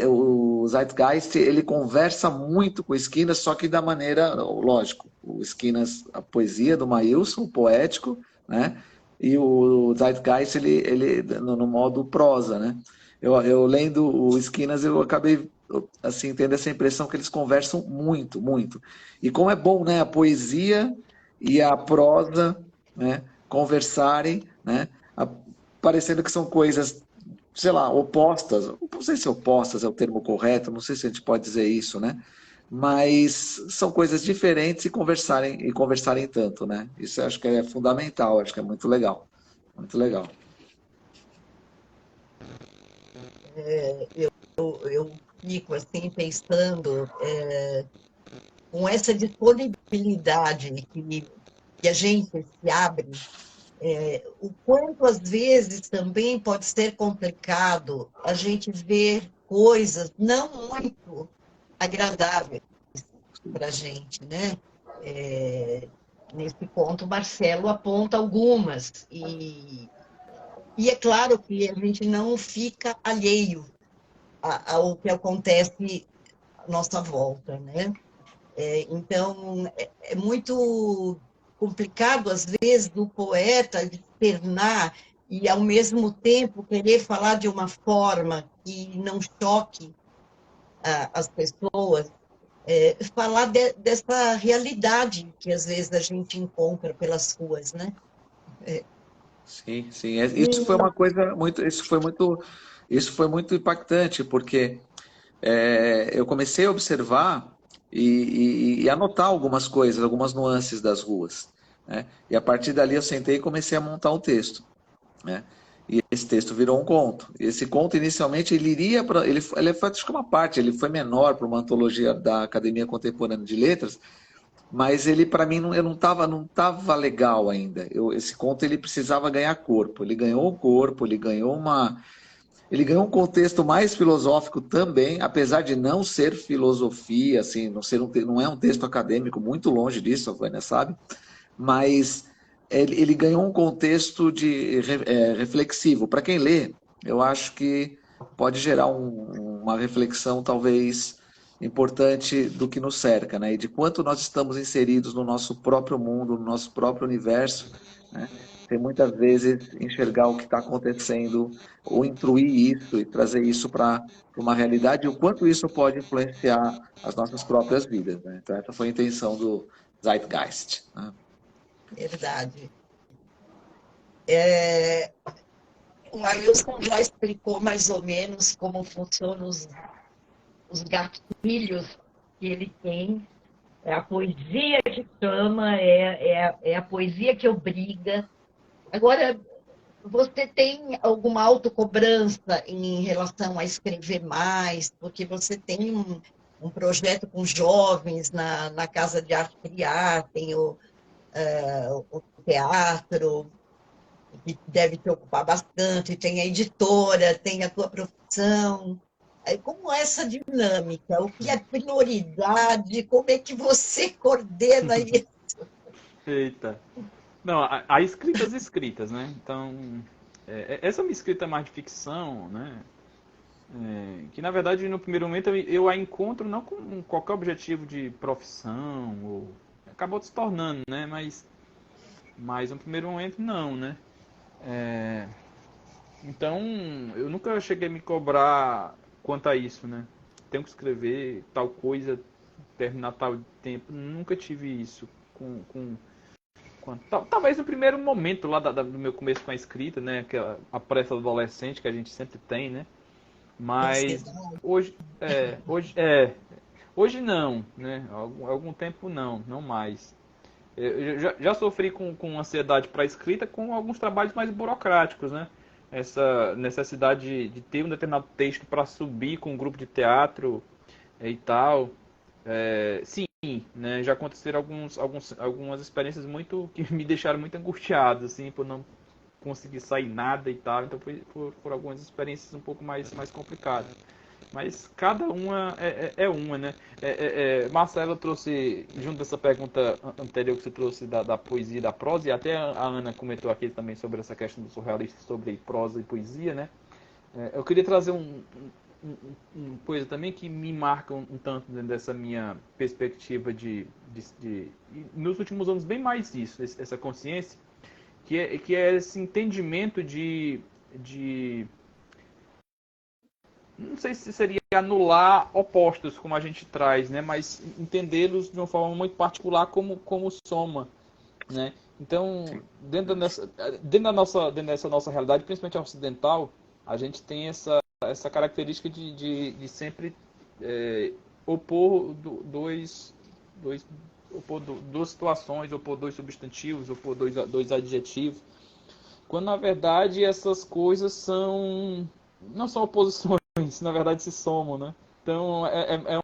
Speaker 3: o Zeitgeist ele conversa muito com o Esquinas, só que da maneira, lógico, o Esquinas, a poesia do Maílson, o poético, né? E o Zeitgeist ele no modo prosa, né? Eu lendo o Esquinas eu acabei assim tendo essa impressão que eles conversam muito, muito. E como é bom, né? A poesia e a prosa, né? Conversarem, né? Parecendo que são coisas, sei lá, opostas. Não sei se opostas é o termo correto, não sei se a gente pode dizer isso, né? Mas são coisas diferentes e conversarem tanto, né? Isso eu acho que é fundamental, acho que é muito legal. Muito legal.
Speaker 1: Eu fico assim pensando com essa disponibilidade que a gente se abre, o quanto às vezes também pode ser complicado a gente ver coisas não muito agradáveis para a gente, né? Nesse ponto, Marcelo aponta algumas, e é claro que a gente não fica alheio ao que acontece à nossa volta, né? Então, é muito complicado, às vezes, do poeta externar e, ao mesmo tempo, querer falar de uma forma que não choque as pessoas, falar dessa realidade que, às vezes, a gente encontra pelas ruas, né?
Speaker 3: Sim, sim. Isso foi
Speaker 1: E,
Speaker 3: uma coisa muito, isso foi muito impactante, porque eu comecei a observar e anotar algumas coisas, algumas nuances das ruas, né? E a partir dali eu sentei e comecei a montar um texto, né? E esse texto virou um conto. Esse conto inicialmente ele iria para ele foi acho que uma parte, ele foi menor para uma antologia da Academia Contemporânea de Letras, mas ele para mim eu não tava legal ainda. Esse conto ele precisava ganhar corpo. Ele ganhou um corpo, ele ganhou um contexto mais filosófico também, apesar de não ser filosofia, assim, não é um texto acadêmico, muito longe disso, a Vânia sabe, mas ele ganhou um contexto reflexivo. Para quem lê, eu acho que pode gerar uma reflexão talvez importante do que nos cerca, né? E de quanto nós estamos inseridos no nosso próprio mundo, no nosso próprio universo, né? Tem muitas vezes enxergar o que está acontecendo, ou intruir isso e trazer isso para uma realidade, e o quanto isso pode influenciar as nossas próprias vidas, né? Então essa foi a intenção do Zeitgeist, né?
Speaker 1: verdade. O Ailson já explicou mais ou menos como funcionam os gatilhos que ele tem. É a poesia que chama, é a poesia que obriga. Agora, você tem alguma autocobrança em relação a escrever mais? Porque você tem um projeto com jovens na Casa de Arte Criar, tem o teatro, que deve te ocupar bastante, tem a editora, tem a tua profissão. Como é essa dinâmica? O que é prioridade? Como é que você coordena isso?
Speaker 2: Eita. Não, há escritas, né? Então, essa é uma escrita mais de ficção, né? Que na verdade no primeiro momento eu a encontro não com qualquer objetivo de profissão, ou acabou se tornando, né? Mas no primeiro momento não, né? Então eu nunca cheguei a me cobrar quanto a isso, né? Tenho que escrever tal coisa, terminar tal tempo, nunca tive isso. talvez no primeiro momento lá do meu começo com a escrita, né? Que a pressa do adolescente que a gente sempre tem, né? Mas
Speaker 1: Ansiedade.
Speaker 2: hoje não, né? Algum tempo não mais. Eu já sofri com ansiedade para escrita com alguns trabalhos mais burocráticos, né? Essa necessidade de ter um determinado texto para subir com um grupo de teatro e tal. Sim, né? Já aconteceram algumas experiências muito que me deixaram muito angustiado, assim, por não conseguir sair nada e tal. Então foram algumas experiências um pouco mais complicadas. Mas cada uma é uma, né? Marcelo trouxe, junto dessa pergunta anterior que você trouxe da poesia e da prosa, e até a Ana comentou aqui também sobre essa questão do surrealista, sobre prosa e poesia, né? Eu queria trazer uma coisa também que me marca um tanto dentro dessa minha perspectiva e nos últimos anos bem mais isso, essa consciência, que é esse entendimento de não sei se seria anular opostos, como a gente traz, né? Mas entendê-los de uma forma muito particular como soma, né? Então, dentro dessa nossa realidade, principalmente ocidental, a gente tem essa característica de sempre opor duas situações, opor dois substantivos, opor dois adjetivos, quando na verdade essas coisas não são oposições, na verdade se somam, né? Então é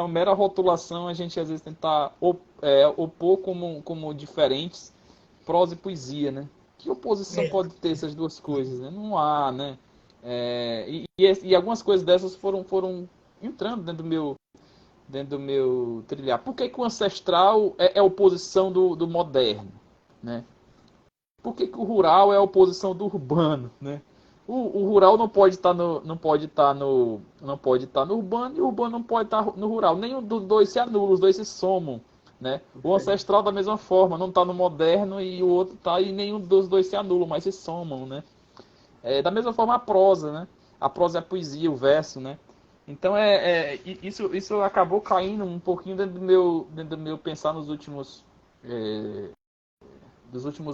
Speaker 2: uma mera rotulação a gente às vezes tentar opor como diferentes prosa e poesia, né? Que oposição
Speaker 1: É.
Speaker 2: pode ter essas duas coisas, né? Não há, né? E algumas coisas dessas foram entrando dentro do meu trilhar. Por que o ancestral é oposição do moderno, né? Por que o rural é a oposição do urbano, né? O rural não pode estar não pode estar no urbano e o urbano não pode estar no rural. Nenhum dos dois se anula, os dois se somam, né? O ancestral da mesma forma, não está no moderno e o outro está e nenhum dos dois se anula, mas se somam, né? Da mesma forma a prosa, né? A prosa é a poesia, o verso, né? Então isso acabou caindo um pouquinho dentro do meu pensar dos últimos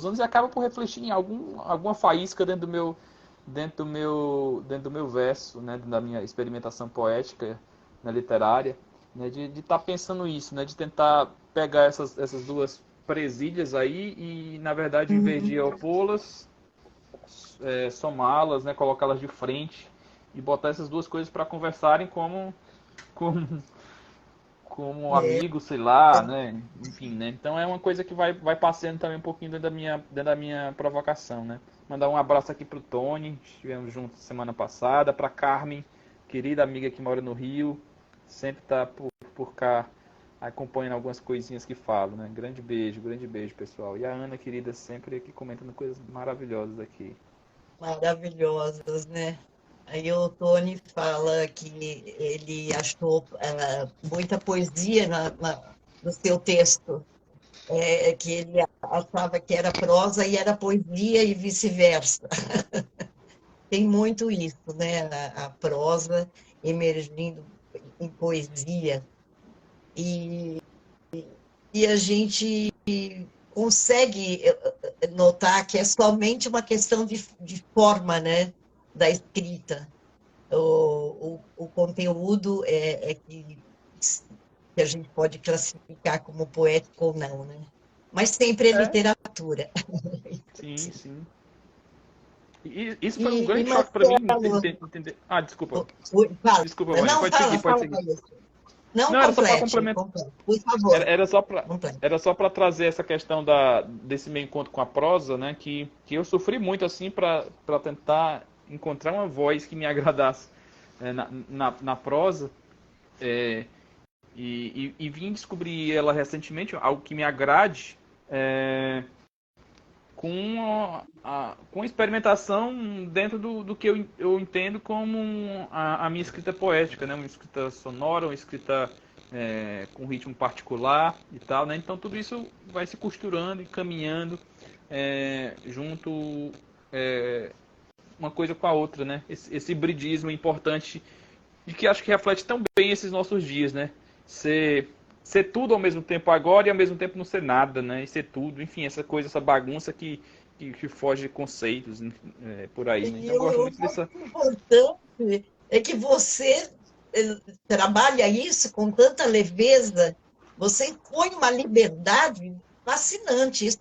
Speaker 2: anos e acaba por refletir em alguma faísca dentro do meu verso, né, da minha experimentação poética, né, literária, né, de estar pensando isso, né, de tentar pegar essas duas presilhas aí e, na verdade, em vez de opô-las, somá-las, né, colocá-las de frente e botar essas duas coisas para conversarem como
Speaker 1: É.
Speaker 2: amigo, sei lá, né? Enfim, né? Então é uma coisa que vai passeando também um pouquinho dentro da minha provocação, né? Mandar um abraço aqui pro Tony, estivemos juntos semana passada, pra Carmen, querida amiga que mora no Rio, sempre tá por cá acompanhando algumas coisinhas que falo, né? Grande beijo, pessoal. E a Ana, querida, sempre aqui comentando coisas maravilhosas aqui.
Speaker 1: Maravilhosas, né? Aí o Tony fala que ele achou muita poesia no seu texto, que ele achava que era prosa e era poesia e vice-versa. Tem muito isso, né? A prosa emergindo em poesia. E, e a gente consegue notar que é somente uma questão de forma, né, da escrita. O conteúdo que a gente pode classificar como poético ou não, né? Mas sempre é
Speaker 2: É,
Speaker 1: literatura.
Speaker 2: sim, sim. E isso foi um
Speaker 1: E
Speaker 2: grande choque para mim
Speaker 1: Marcelo,
Speaker 2: entender. Ah, desculpa.
Speaker 1: fala,
Speaker 2: Desculpa, Wayne.
Speaker 1: não
Speaker 2: Pode seguir,
Speaker 1: fala,
Speaker 2: pode
Speaker 1: fala
Speaker 2: seguir.
Speaker 1: isso. Não
Speaker 2: Não, era só para
Speaker 1: complete,
Speaker 2: complementar.
Speaker 1: por
Speaker 2: Era,
Speaker 1: favor,
Speaker 2: era só para
Speaker 1: complete.
Speaker 2: era só para trazer essa questão desse meu encontro com a prosa, né? Que eu sofri muito assim para tentar encontrar uma voz que me agradasse na prosa. é, e vim descobrir ela recentemente, algo que me agrade, com experimentação dentro do que eu entendo como a minha escrita poética, né? Uma escrita sonora, uma escrita com ritmo particular e tal, né? Então tudo isso vai se costurando e caminhando junto, uma coisa com a outra, né? Esse hibridismo importante e que acho que reflete tão bem esses nossos dias, né? Ser ser tudo ao mesmo tempo agora e ao mesmo tempo não ser nada, né? E ser tudo, enfim, essa coisa, essa bagunça que foge de conceitos, por aí, né?
Speaker 1: E
Speaker 2: Então eu gosto
Speaker 1: o
Speaker 2: muito
Speaker 1: mais
Speaker 2: dessa...
Speaker 1: importante é que você trabalha isso com tanta leveza, você põe uma liberdade fascinante. Isso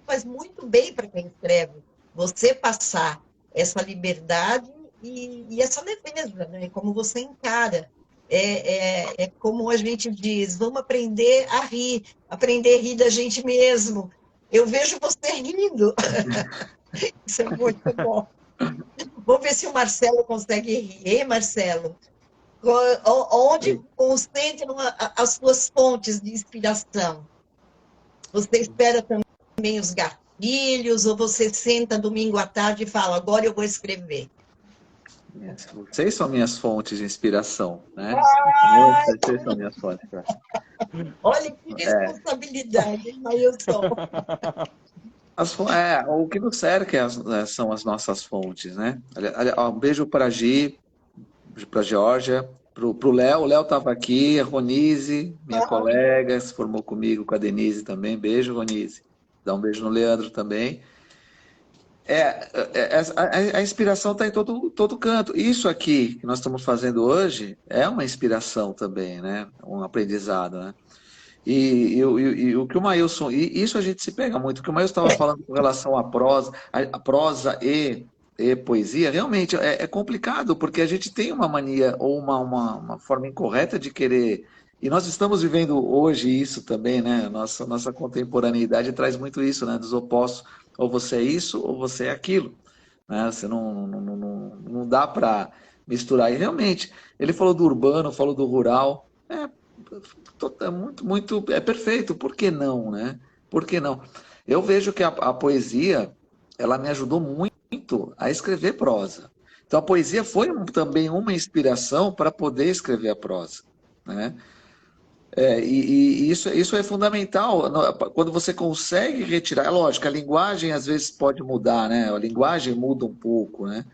Speaker 1: faz muito bem para quem escreve. Você passar essa liberdade e essa leveza, né? Como você encara. É como a gente diz, vamos aprender a rir da gente mesmo. Eu vejo você rindo, isso é muito bom. Vamos ver se o Marcelo consegue rir, hein, Marcelo? Onde concentram as suas fontes de inspiração? Você espera também os gatilhos ou você senta domingo à tarde e fala, agora eu vou escrever?
Speaker 3: Vocês são minhas fontes de inspiração, né?
Speaker 1: Ai,
Speaker 3: Vocês são minhas fontes.
Speaker 1: olha que responsabilidade, hein, Mailson?
Speaker 3: O que nos cerca são as nossas fontes, né? Um beijo para a Gi, para a Geórgia, para o Léo. O Léo estava aqui, a Ronise, minha colega, se formou comigo, com a Denise também. Beijo, Ronise. Dá um beijo no Leandro também. A inspiração está em todo canto. Isso aqui que nós estamos fazendo hoje é uma inspiração também, né? Um aprendizado, né? E o que o Maílson, e isso a gente se pega muito, o que o Maílson estava falando com relação à prosa, a prosa e poesia, realmente é complicado, porque a gente tem uma mania ou uma forma incorreta de querer, e nós estamos vivendo hoje isso também, né? Nossa contemporaneidade traz muito isso, né? Dos opostos, ou você é isso, ou você é aquilo, né? Você não dá para misturar, e realmente, ele falou do urbano, falou do rural, é perfeito. Por que não, né? Por que não? Eu vejo que a poesia, ela me ajudou muito a escrever prosa. Então a poesia foi também uma inspiração para poder escrever a prosa, né? E isso é fundamental. Quando você consegue retirar, é lógico, a linguagem às vezes pode mudar, né? A linguagem muda um pouco, né?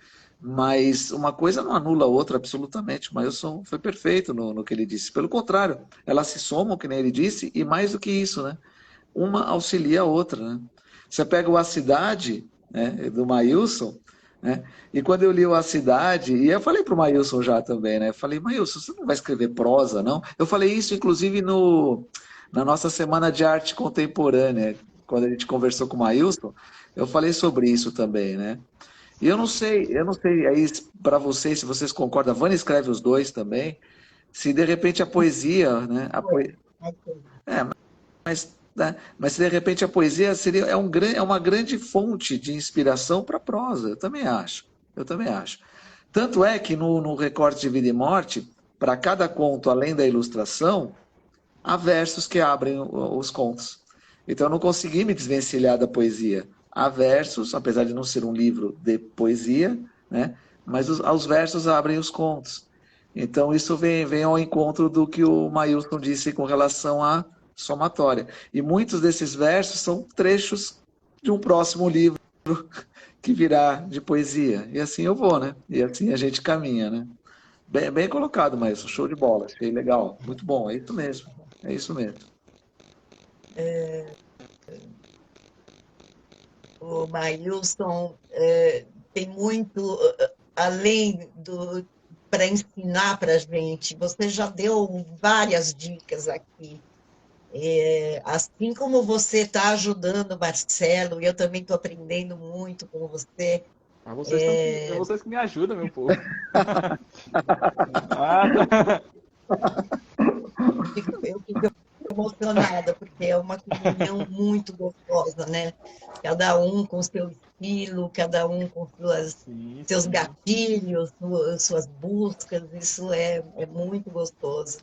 Speaker 3: Mas uma coisa não anula a outra absolutamente. O Mailson foi perfeito no que ele disse. Pelo contrário, elas se somam, que nem ele disse, e mais do que isso, né? Uma auxilia a outra, né? Você pega o A Cidade, né, do Mailson, né? E quando eu li o A Cidade, e eu falei para o Mailson já também, né? Eu falei, Mailson, você não vai escrever prosa, não? Eu falei isso, inclusive, na nossa Semana de Arte Contemporânea, quando a gente conversou com o Mailson, eu falei sobre isso também, né? E eu não sei aí para vocês, se vocês concordam, a Vânia escreve os dois também, se de repente a poesia, né? Mas se de repente a poesia é uma grande fonte de inspiração para a prosa, eu também acho. Eu também acho. Tanto é que no Recorte de Vida e Morte, para cada conto, além da ilustração, há versos que abrem os contos. Então eu não consegui me desvencilhar da poesia. Há versos, apesar de não ser um livro de poesia, né? Mas os versos abrem os contos. Então isso vem ao encontro do que o Mailson disse com relação à somatória. E muitos desses versos são trechos de um próximo livro que virá de poesia. E assim eu vou, né? E assim a gente caminha, né? Bem colocado, Mailson. Show de bola. Achei legal. Muito bom. É isso mesmo. É isso mesmo.
Speaker 1: O Mailson tem muito, além para ensinar para a gente, você já deu várias dicas aqui. Assim como você está ajudando o Marcelo, e eu também estou aprendendo muito com você.
Speaker 2: Mas vocês que me ajudam, meu povo.
Speaker 1: Eu fico emocionada, porque é uma comunhão muito gostosa, né? Cada um com seu estilo, cada um com seus gatilhos, suas buscas, isso é muito gostoso.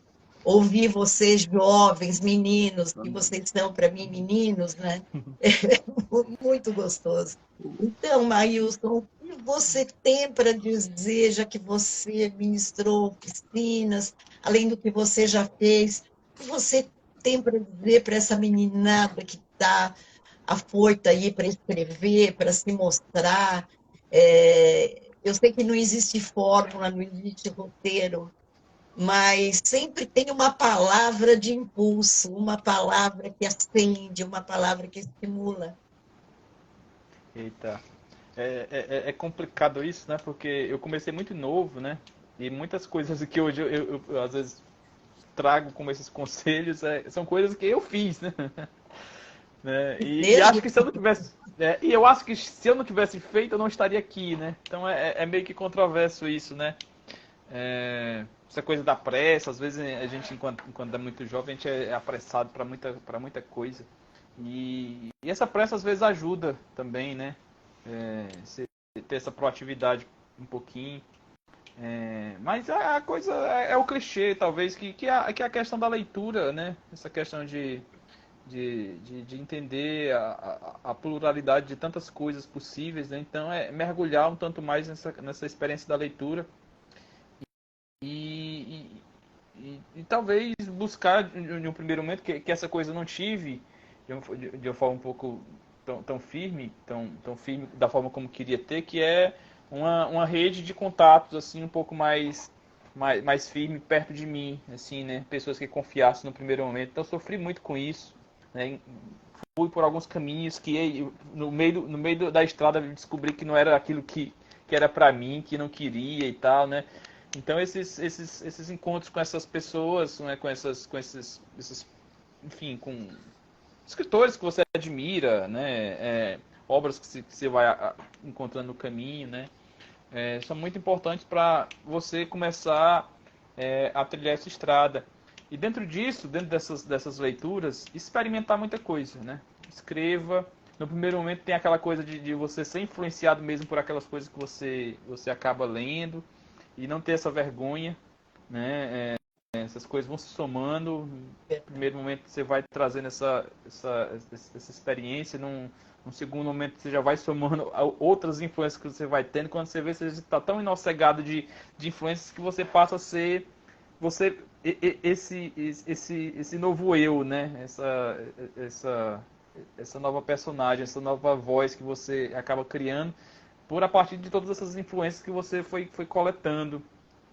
Speaker 1: Ouvir vocês jovens, meninos, que vocês são para mim meninos, né? É muito gostoso. Então, Maílson, o que você tem para dizer, já que você ministrou oficinas, além do que você já fez, o que você tem para dizer para essa meninada que está afoita aí para escrever, para se mostrar? Eu sei que não existe fórmula, não existe roteiro, mas sempre tem uma palavra de impulso, uma palavra que acende, uma palavra que estimula.
Speaker 2: Eita. É complicado isso, né? Porque eu comecei muito novo, né? E muitas coisas que hoje eu às vezes trago como esses conselhos são coisas que eu fiz, né? Né? E acho
Speaker 1: Desde
Speaker 2: que se eu não tivesse. E eu acho que se eu não tivesse feito, eu não estaria aqui, né? Então é meio que controverso isso, né? Essa coisa da pressa, às vezes a gente, enquanto é muito jovem, a gente é apressado para muita coisa. E essa pressa às vezes ajuda também, né? Você ter essa proatividade um pouquinho. Mas a coisa é o clichê, talvez, que é a questão da leitura, né? Essa questão de entender a pluralidade de tantas coisas possíveis, né? Então é mergulhar um tanto mais nessa experiência da leitura e, e talvez buscar em um primeiro momento que essa coisa eu não tive de uma forma um pouco tão firme, tão firme da forma como queria ter, que é uma rede de contatos assim um pouco mais firme perto de mim, assim, né? Pessoas que confiassem no primeiro momento. Então eu sofri muito com isso, né? Fui por alguns caminhos que no meio da estrada eu descobri que não era aquilo que era para mim, que não queria e tal, né? Então esses encontros com essas pessoas, né, enfim, com escritores que você admira, né, obras que você vai encontrando no caminho, né, são muito importantes para você começar a trilhar essa estrada. E dentro disso, dentro dessas leituras, experimentar muita coisa, né? Escreva. No primeiro momento tem aquela coisa de você ser influenciado mesmo por aquelas coisas que você acaba lendo e não ter essa vergonha, né? Essas coisas vão se somando. No primeiro momento você vai trazendo essa experiência, num segundo momento você já vai somando outras influências que você vai tendo. Quando você vê, você está tão inossegado de influências que você passa a ser você esse novo eu, né? Essa nova personagem, essa nova voz que você acaba criando por a partir de todas essas influências que você foi coletando,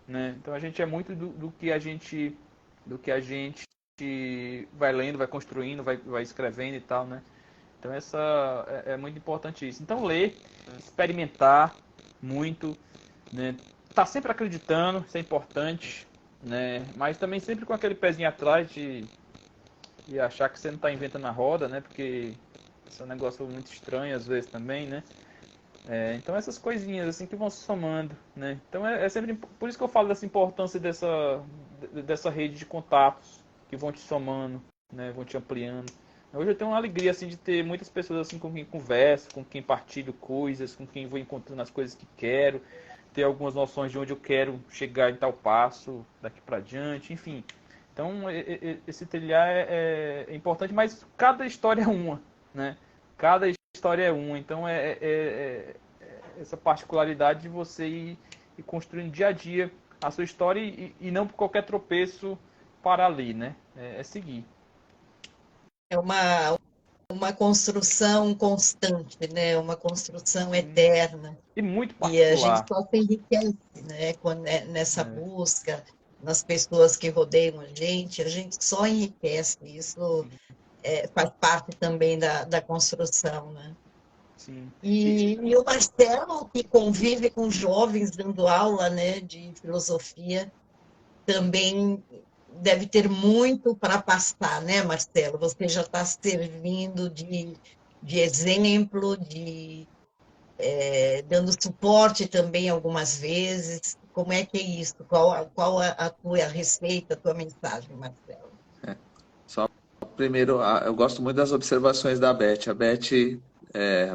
Speaker 2: né? Então a gente é muito do que a gente vai lendo, vai construindo, vai escrevendo e tal, né? Então essa muito importante isso. Então ler, experimentar muito, né? Tá sempre acreditando, isso é importante, né? Mas também sempre com aquele pezinho atrás de achar que você não está inventando a roda, né? Porque esse é um negócio muito estranho às vezes também, né? Então essas coisinhas assim que vão se somando, né? Então é sempre por isso que eu falo dessa importância dessa rede de contatos que vão te somando, né? Vão te ampliando. Hoje eu tenho uma alegria assim de ter muitas pessoas assim com quem converso, com quem partilho coisas, com quem vou encontrando as coisas que quero, ter algumas noções de onde eu quero chegar em tal passo daqui para diante, enfim. Então esse trilhar é importante, mas cada história é uma, né? Cada história é uma, então essa particularidade de você ir construindo dia a dia a sua história e não por qualquer tropeço para ali, né? É seguir.
Speaker 1: é uma construção constante, né? Uma construção
Speaker 2: Sim.
Speaker 1: eterna.
Speaker 2: E muito
Speaker 1: E a gente
Speaker 2: particular.
Speaker 1: só se enriquece, né? Nessa busca, nas pessoas que rodeiam a gente só enriquece. Isso faz parte também da construção, né?
Speaker 2: Sim.
Speaker 1: E o Marcelo, que convive com jovens dando aula, né, de filosofia, também deve ter muito para passar, né, Marcelo? Você já está servindo de exemplo, dando suporte também algumas vezes. Como é que é isso? Qual a tua receita, a tua mensagem, Marcelo?
Speaker 3: Só primeiro, eu gosto muito das observações da Beth. A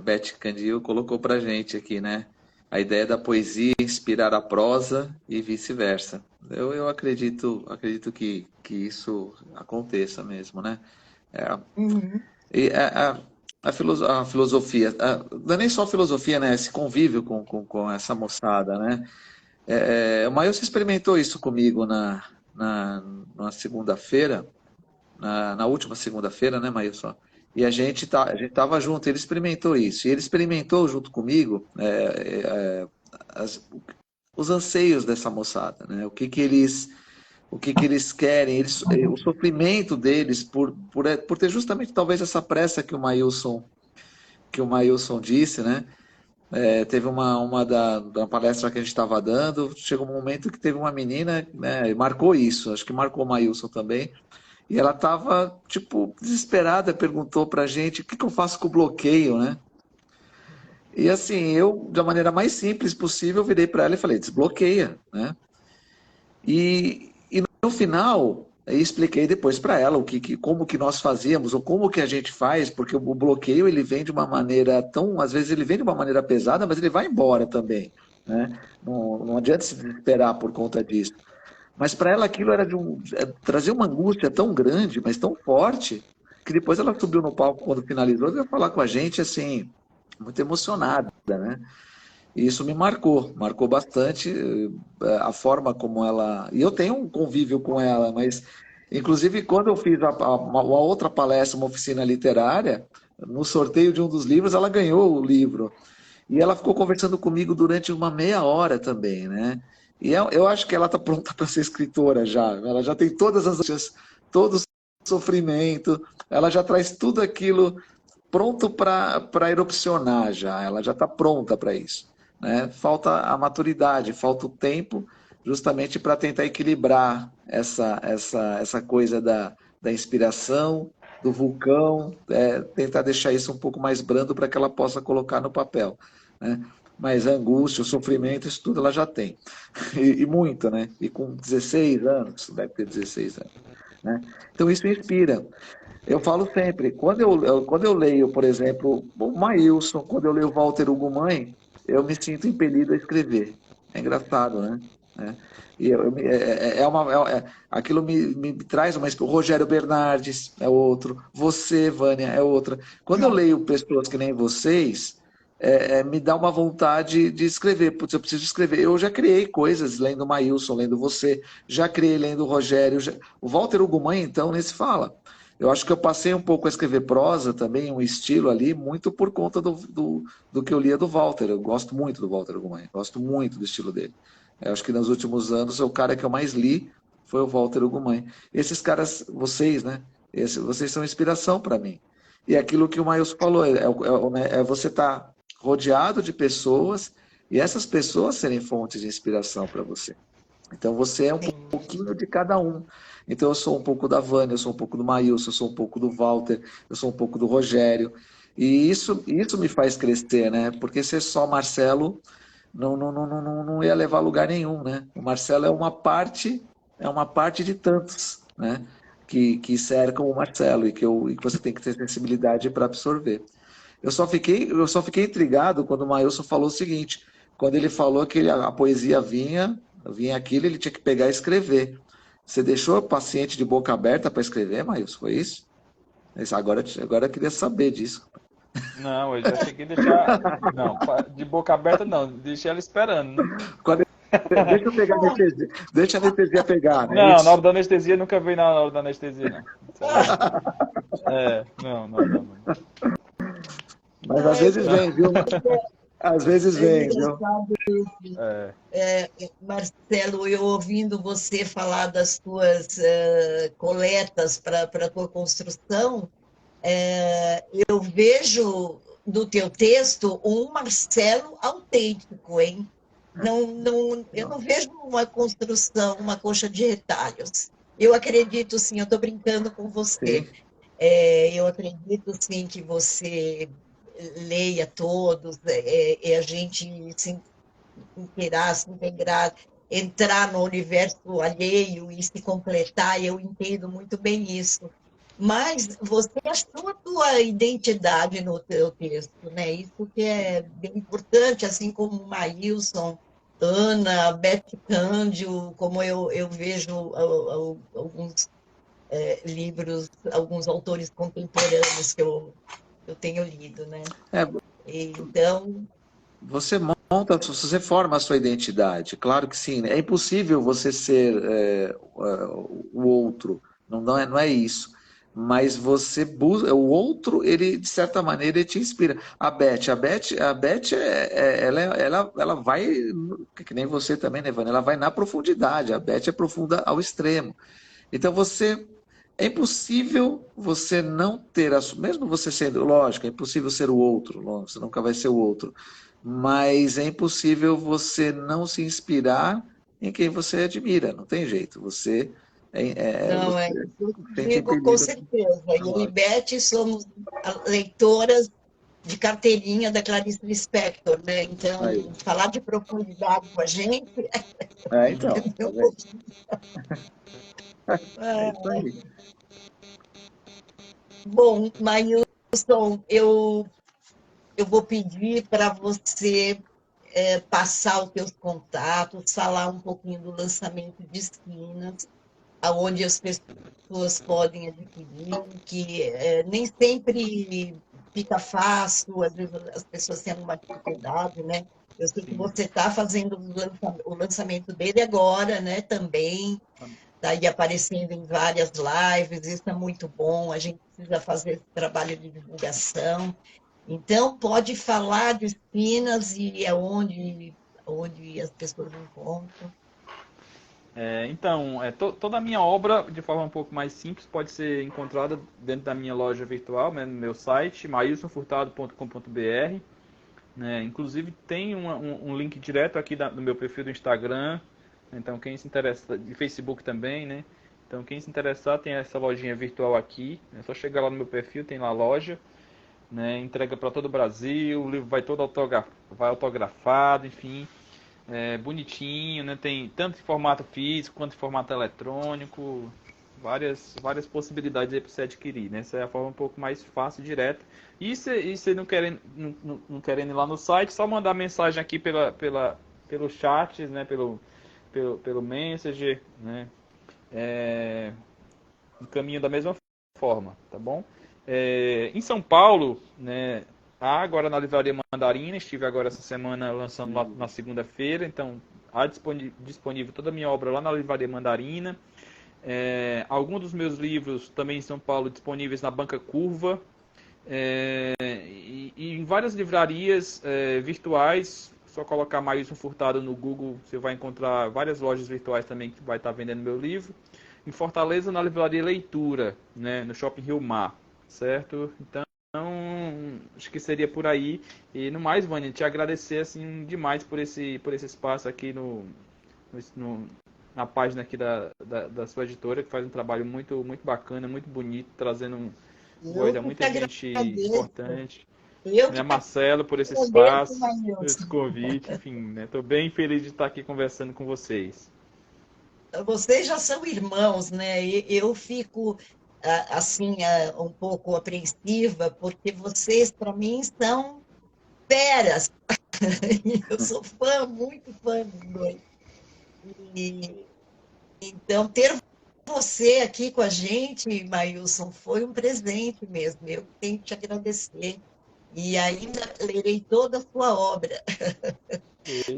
Speaker 3: Beth Candil colocou para gente aqui, né? A ideia da poesia inspirar a prosa e vice-versa. Eu acredito que isso aconteça mesmo, né? É,
Speaker 1: Uhum.
Speaker 3: e a filosofia, não é nem só a filosofia, né? Esse convívio com essa moçada, né? O Maílson experimentou isso comigo na segunda-feira, na última segunda-feira, né, Maílson? E a gente tava junto, ele experimentou isso. E ele experimentou junto comigo as- os anseios dessa moçada, né? O que eles o que, que eles querem, o sofrimento deles por ter justamente talvez essa pressa que o Maílson disse, né? Teve da palestra que a gente estava dando, chegou um momento que teve uma menina, né, e marcou isso, acho que marcou o Maílson também, e ela estava, tipo, desesperada, perguntou para a gente o que, que eu faço com o bloqueio, né? E assim, eu, da maneira mais simples possível, virei para ela e falei, desbloqueia, né? E no final, eu expliquei depois para ela como que nós fazíamos, ou como que a gente faz, porque o bloqueio ele vem de uma maneira às vezes ele vem de uma maneira pesada, mas ele vai embora também, né? Não adianta se desesperar por conta disso. Mas para ela aquilo era trazer uma angústia tão grande, mas tão forte, que depois ela subiu no palco quando finalizou e veio falar com a gente assim, muito emocionada, né? E isso me marcou bastante a forma como ela. E eu tenho um convívio com ela, mas, inclusive, quando eu fiz uma outra palestra, uma oficina literária, no sorteio de um dos livros, ela ganhou o livro. E ela ficou conversando comigo durante uma meia hora também, né? E eu acho que ela está pronta para ser escritora já. Ela já tem todas as angústias, todo o sofrimento, ela já traz tudo aquilo pronto para erupcionar já. Ela já está pronta para isso. Né? Falta a maturidade, falta o tempo, justamente para tentar equilibrar essa coisa da inspiração, do vulcão, tentar deixar isso um pouco mais brando para que ela possa colocar no papel. Né? Mas a angústia, o sofrimento, isso tudo ela já tem. E muito, né? E com 16 anos, deve ter 16 anos. Né? Então isso inspira. Eu falo sempre, quando eu leio, por exemplo, o Maílson, quando eu leio Walter Ugumãe, eu me sinto impelido a escrever. É engraçado, né? E aquilo me traz uma. O Rogério Bernardes é outro, você, Vânia, é outra. Quando eu leio pessoas que nem vocês, me dá uma vontade de escrever. Putz, eu preciso escrever. Eu já criei coisas lendo o Maílson, lendo você, já criei lendo o Rogério. O Walter Ugumãe, então, nem se fala. Eu acho que eu passei um pouco a escrever prosa também, um estilo ali, muito por conta do que eu lia do Walter. Eu gosto muito do Walter Ugumãe, gosto muito do estilo dele. Eu acho que nos últimos anos o cara que eu mais li foi o Walter Ugumãe. Esses caras, vocês, né? Vocês são inspiração para mim. E aquilo que o Maílson falou, você estar rodeado de pessoas e essas pessoas serem fontes de inspiração para você. Então você é um pouquinho de cada um. Então eu sou um pouco da Vânia, eu sou um pouco do Maílson, eu sou um pouco do Walter, eu sou um pouco do Rogério. E isso me faz crescer, né? Porque ser só Marcelo não ia levar a lugar nenhum, né? O Marcelo é uma parte de tantos, né? Que cercam o Marcelo e que você tem que ter sensibilidade para absorver. Eu só fiquei intrigado quando o Maílson falou o seguinte, quando ele falou que a poesia vinha aquilo, ele tinha que pegar e escrever. Você deixou o paciente de boca aberta para escrever, Maílson? Foi isso? Agora eu queria saber disso.
Speaker 2: Não, eu já cheguei a deixar. Não, de boca aberta não, deixei ela esperando, né?
Speaker 3: Deixa eu pegar a anestesia. Deixa a anestesia pegar, né?
Speaker 2: Não, na hora da anestesia nunca veio na hora da anestesia, não. Não.
Speaker 3: Mas às vezes vem, viu? Às vezes vem, viu?
Speaker 4: Marcelo, eu ouvindo você falar das tuas coletas para a tua construção, eu vejo no teu texto um Marcelo autêntico, hein? Eu não vejo uma construção, uma coxa de retalhos. Eu acredito, sim, eu estou brincando com você. Eu acredito, sim, que você leia todos, a gente se inteirar, se integrar, entrar no universo alheio e se completar, eu entendo muito bem isso. Mas você achou a tua identidade no teu texto, né? Isso que é bem importante, assim como o Maílson, Ana, Beth Cândido, como eu vejo alguns livros, alguns autores contemporâneos que eu tenho lido, né? Então...
Speaker 3: Você você forma a sua identidade, claro que sim. É impossível você ser o outro, não é isso. mas você busca, o outro, ele, de certa maneira, ele te inspira. A Beth ela vai, que nem você também, né, Vânia? Ela vai na profundidade, a Beth é profunda ao extremo. Então é impossível você não ter, mesmo você sendo, lógico, é impossível ser o outro, você nunca vai ser o outro, mas é impossível você não se inspirar em quem você admira, não tem jeito,
Speaker 1: Não,
Speaker 3: você
Speaker 1: isso eu
Speaker 3: sente
Speaker 1: digo com
Speaker 3: impelido.
Speaker 1: certeza. Eu e Beth somos leitoras de carteirinha da Clarice Lispector, né? Então,
Speaker 3: Aí.
Speaker 1: falar de profundidade com a gente
Speaker 3: Então,
Speaker 1: é
Speaker 3: tá
Speaker 1: um
Speaker 3: vendo?
Speaker 1: pouquinho.
Speaker 3: É isso aí.
Speaker 1: Bom, Mailson, eu vou pedir para você passar os teus contatos, falar um pouquinho do lançamento de esquinas, aonde as pessoas podem adquirir, que nem sempre fica fácil, às vezes as pessoas têm alguma dificuldade, né? Eu sei que
Speaker 2: Sim.
Speaker 1: você está fazendo o lançamento dele agora, né? Também está aí aparecendo em várias lives, isso é muito bom. A gente precisa fazer esse trabalho de divulgação. Então, pode falar de Espinas e onde as pessoas encontram.
Speaker 2: Então, toda a minha obra, de forma um pouco mais simples, pode ser encontrada dentro da minha loja virtual, né, no meu site, mailsonfurtado.com.br. Né? Inclusive, tem um link direto aqui no meu perfil do Instagram. Então, quem se interessa, de Facebook também, né? Então, quem se interessar, tem essa lojinha virtual aqui. É só chegar lá no meu perfil, tem lá a loja. Né? Entrega para todo o Brasil, o livro vai todo vai autografado, enfim. Bonitinho, né? Tem tanto em formato físico quanto em formato eletrônico, várias possibilidades aí para você adquirir, né? Essa é a forma um pouco mais fácil e direta. E se não querendo ir lá no site, só mandar mensagem aqui pelo chat, né? Pelo Messenger, né? Encaminho da mesma forma, tá bom? Em São Paulo, né? Agora na Livraria Mandarina, estive agora essa semana lançando lá na segunda-feira, então há disponível toda a minha obra lá na Livraria Mandarina. Alguns dos meus livros também em São Paulo disponíveis na Banca Curva, e em várias livrarias virtuais. Só colocar Mailson Furtado no Google, você vai encontrar várias lojas virtuais também que vai estar vendendo meu livro. Em Fortaleza, na Livraria Leitura, né, no Shopping Rio Mar, certo? Então, acho que seria por aí. E no mais, Vânia, te agradecer assim demais por esse espaço aqui na página aqui da sua editora, que faz um trabalho muito, muito bacana, muito bonito, trazendo
Speaker 1: Eu
Speaker 2: coisa a
Speaker 1: que te
Speaker 2: muita gente
Speaker 1: agradeço.
Speaker 2: importante.
Speaker 1: Eu
Speaker 2: Né,
Speaker 1: que te
Speaker 2: Marcelo, por esse
Speaker 1: agradeço,
Speaker 2: espaço, por esse
Speaker 1: Mailson.
Speaker 2: convite, enfim, né? Estou bem feliz de estar aqui conversando com vocês.
Speaker 1: Vocês já são irmãos, né? Eu fico assim um pouco apreensiva porque vocês para mim são feras. Eu sou fã, muito fã dos dois. E, então ter você aqui com a gente, Mailson, foi um presente mesmo. Eu tenho que te agradecer. E ainda lerei toda a sua obra,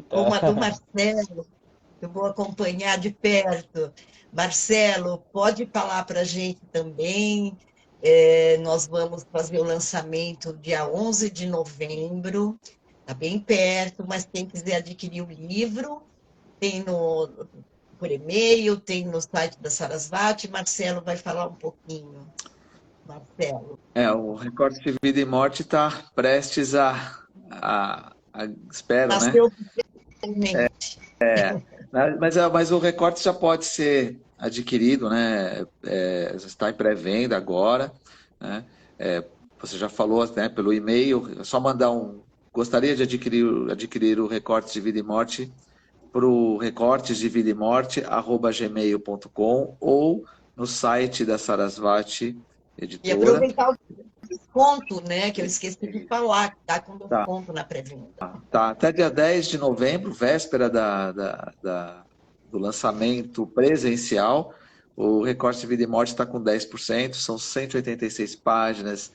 Speaker 1: como
Speaker 2: Eita.
Speaker 1: a do Marcelo. Eu vou acompanhar de perto. Marcelo, pode falar para a gente também. Nós vamos fazer o lançamento dia 11 de novembro, está bem perto, mas quem quiser adquirir o livro, tem por e-mail, tem no site da Sarasvati. Marcelo vai falar um pouquinho. Marcelo.
Speaker 3: O recorte de vida e morte está prestes espero, né?
Speaker 1: Nasceu oficialmente.
Speaker 3: Mas o recorte já pode ser adquirido, né? Já está em pré-venda agora, né? Você já falou, né, pelo e-mail, é só mandar gostaria de adquirir o recorte de vida e morte para o recortesdevidaemorte@gmail.com ou no site da Sarasvati
Speaker 1: E
Speaker 3: Editora.
Speaker 1: aproveitar o desconto, né? Que eu esqueci de falar, que está com
Speaker 3: Tá,
Speaker 1: desconto na pré-venda.
Speaker 3: tá. Até dia 10 de novembro, véspera do lançamento presencial, o Recorte de Vida e Morte está com 10%, são 186 páginas,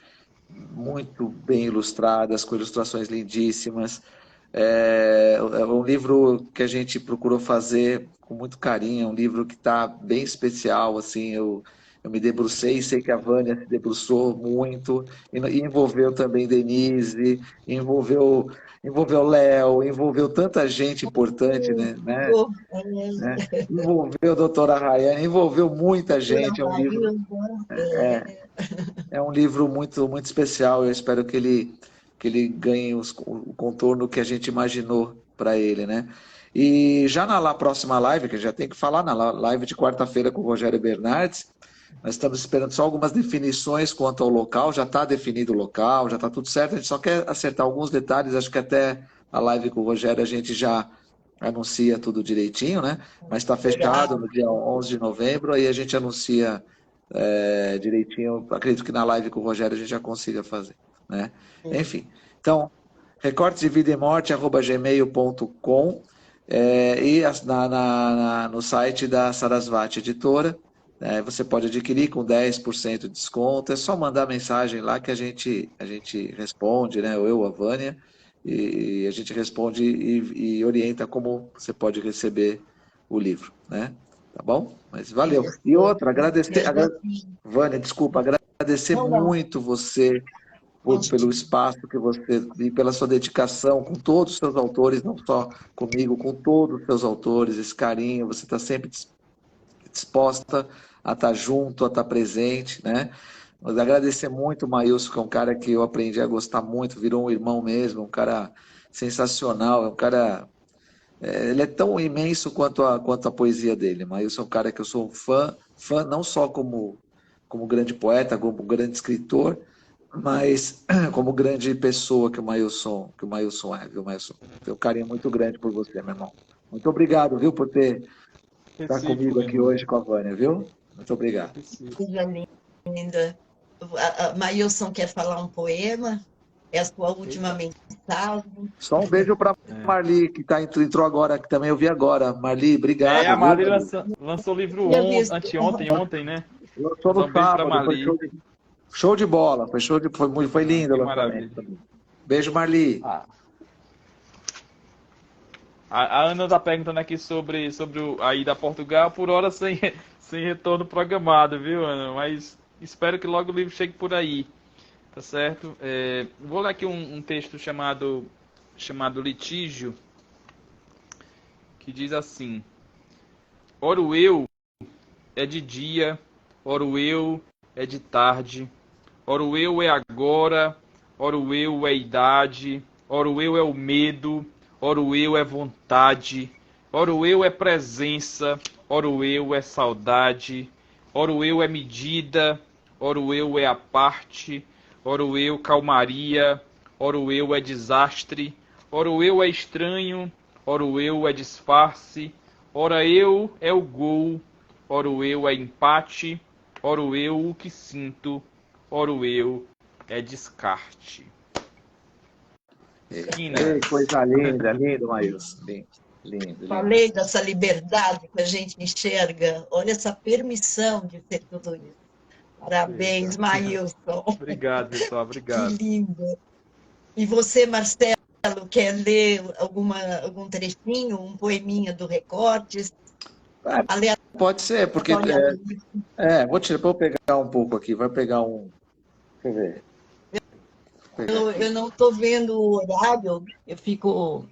Speaker 3: muito bem ilustradas, com ilustrações lindíssimas. É um livro que a gente procurou fazer com muito carinho, é um livro que está bem especial, assim, eu me debrucei, sei que a Vânia se debruçou muito, e envolveu também Denise, envolveu Léo, envolveu tanta gente importante, né? Envolveu a doutora Rayane, envolveu muita gente, é um livro muito, muito especial, eu espero que ele ganhe o contorno que a gente imaginou para ele, né? E já na próxima live, que já tem que falar, na live de quarta-feira com o Rogério Bernardes, nós estamos esperando só algumas definições quanto ao local, já está definido o local, já está tudo certo, a gente só quer acertar alguns detalhes, acho que até a live com o Rogério a gente já anuncia tudo direitinho, né? Mas está fechado no dia 11 de novembro, aí a gente anuncia direitinho, acredito que na live com o Rogério a gente já consiga fazer, né? Enfim, então, recortesdevidaemorte@gmail.com e no site da Sarasvati Editora, você pode adquirir com 10% de desconto, é só mandar mensagem lá que a gente responde, né? Ou eu, a Vânia, e a gente responde e orienta como você pode receber o livro, né? Tá bom? Mas valeu. E outra, Vânia, desculpa, agradecer muito você pelo espaço que você e pela sua dedicação com todos os seus autores, não só comigo, com todos os seus autores, esse carinho, você está sempre disposta a estar junto, a estar presente, né? Mas agradecer muito o Maílson, que é um cara que eu aprendi a gostar muito, virou um irmão mesmo, um cara sensacional, é um cara... ele é tão imenso quanto a poesia dele. Maílson é um cara que eu sou um fã não só como grande poeta, como grande escritor, mas como grande pessoa que o Maílson é, viu, Maílson? Tenho um carinho muito grande por você, meu irmão. Muito obrigado, viu, por estar comigo aqui hoje com a Vânia, viu? Muito obrigado.
Speaker 1: Coisa linda. A Maílson quer falar um poema? É a sua última mensagem?
Speaker 3: Só um beijo para Marli, que entrou agora, que também eu vi agora. Marli, obrigado.
Speaker 2: A Marli lançou o livro ontem, né?
Speaker 3: Lançou no sábado, foi show de bola, foi lindo o lançamento. Beijo, Marli.
Speaker 2: A Ana está perguntando aqui sobre a ida a Portugal, por hora sem retorno programado, viu, Ana? Mas espero que logo o livro chegue por aí, tá certo? Vou ler aqui um texto chamado Litígio, que diz assim: ora o eu é de dia, ora o eu é de tarde, ora o eu é agora, ora o eu é idade, ora o eu é o medo, ora o eu é vontade, ora o eu é presença, ora o eu é saudade, ora o eu é medida, ora o eu é a parte, ora o eu calmaria, ora o eu é desastre, ora o eu é estranho, ora o eu é disfarce, ora eu é o gol, ora o eu é empate, ora o eu o que sinto, ora o eu é descarte.
Speaker 3: Coisa linda, lindo, Maílson. Lindo.
Speaker 1: Falei dessa liberdade que a gente enxerga. Olha essa permissão de ser tudo isso. Parabéns, Maílson.
Speaker 2: Obrigado, pessoal. Obrigado.
Speaker 1: Que lindo. E você, Marcelo, quer ler algum trechinho, um poeminha do Recortes?
Speaker 3: Pode ser, porque... vou pegar um pouco aqui. Vai pegar um... Deixa eu ver.
Speaker 1: Eu não estou vendo o horário, eu fico...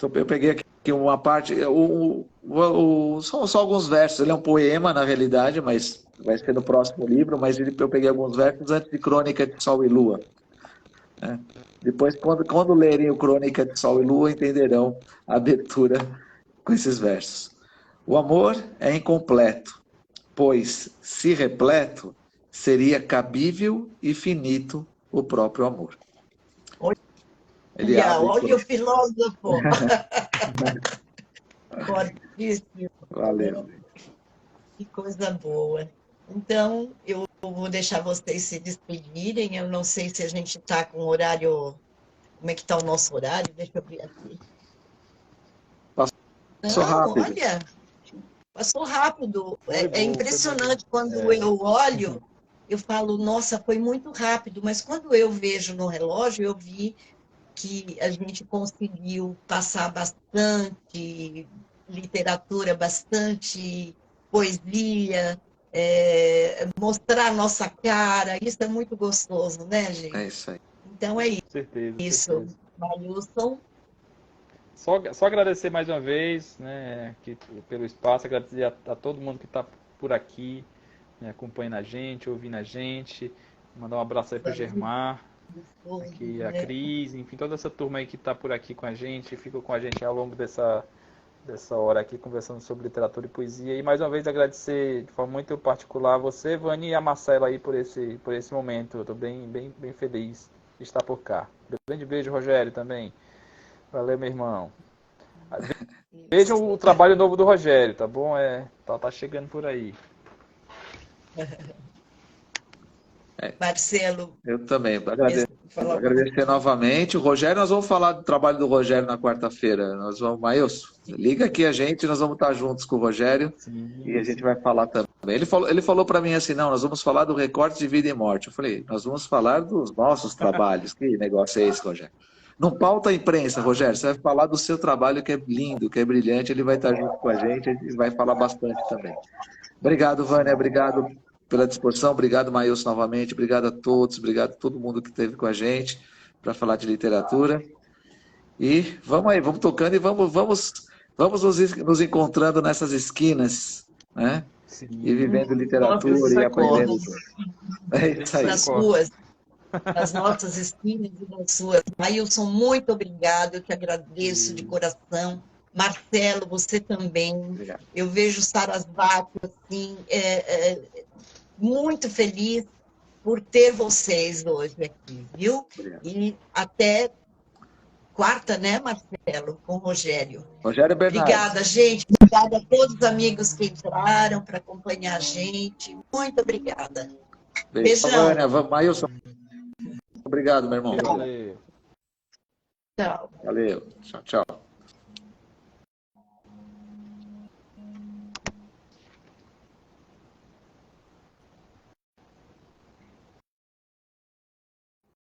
Speaker 3: Eu peguei aqui uma parte, só alguns versos, ele é um poema na realidade, mas vai ser no próximo livro, mas eu peguei alguns versos antes de Crônica de Sol e Lua. Depois, quando lerem o Crônica de Sol e Lua, entenderão a abertura com esses versos. O amor é incompleto, pois, se repleto, seria cabível e finito o próprio amor.
Speaker 1: Olha o filósofo. Fortíssimo.
Speaker 3: Valeu.
Speaker 1: Que coisa boa. Então, eu vou deixar vocês se despedirem. Eu não sei se a gente está com horário... Como é que está o nosso horário? Deixa eu ver aqui.
Speaker 3: Passou rápido.
Speaker 1: Olha, passou rápido. É impressionante quando eu olho, eu falo, nossa, foi muito rápido. Mas quando eu vejo no relógio, eu vi que a gente conseguiu passar bastante literatura, bastante
Speaker 4: poesia, mostrar a nossa cara. Isso é muito gostoso, né, gente?
Speaker 3: É isso aí.
Speaker 4: Então é isso.
Speaker 2: Certeza,
Speaker 4: Isso,
Speaker 2: certeza.
Speaker 4: Marilson.
Speaker 2: Só agradecer mais uma vez, né, pelo espaço, agradecer a todo mundo que está por aqui, né, acompanhando a gente, ouvindo a gente. Mandar um abraço aí para o Germar, aqui, a Cris, enfim, toda essa turma aí que está por aqui com a gente, fica com a gente ao longo dessa hora aqui, conversando sobre literatura e poesia. E mais uma vez agradecer de forma muito particular a você, Vani, e a Marcela aí por esse momento. Estou bem feliz de estar por cá. Grande beijo, Rogério, também. Valeu, meu irmão. Vejam o trabalho novo do Rogério, tá bom? Tá chegando por aí.
Speaker 4: Marcelo.
Speaker 3: Eu também. Agradecer novamente. O Rogério, nós vamos falar do trabalho do Rogério na quarta-feira. Maílson, liga aqui a gente, nós vamos estar juntos com o Rogério.
Speaker 2: Sim,
Speaker 3: e a gente vai falar também. Ele falou para mim assim, não, nós vamos falar do recorte de vida e morte. Eu falei, nós vamos falar dos nossos trabalhos. Que negócio é esse, Rogério? Não pauta a imprensa, Rogério, você vai falar do seu trabalho que é lindo, que é brilhante, ele vai estar junto com a gente e vai falar bastante também. Obrigado, Vânia, obrigado pela disposição, obrigado, Maílson, novamente, obrigado a todos, obrigado a todo mundo que esteve com a gente para falar de literatura. E vamos aí, vamos tocando e vamos nos encontrando nessas esquinas, né?
Speaker 2: Sim.
Speaker 3: E vivendo literatura e aprendendo. É isso aí.
Speaker 4: Nas ruas, nas nossas esquinas e nas suas. Maílson, muito obrigado, eu te agradeço de coração. Marcelo, você também.
Speaker 3: Obrigado.
Speaker 4: Eu vejo Sarasvati, assim, muito feliz por ter vocês hoje aqui, viu?
Speaker 3: Obrigado.
Speaker 4: E até quarta, né, Marcelo, com o Rogério.
Speaker 3: Rogério Bernardes.
Speaker 4: Obrigada, gente. Obrigada a todos os amigos que entraram para acompanhar a gente. Muito obrigada.
Speaker 3: Beijão.
Speaker 4: Beijão.
Speaker 3: Vânia, Maílson. Obrigado, meu irmão.
Speaker 2: Valeu.
Speaker 4: Tchau.
Speaker 3: Valeu. Tchau, tchau.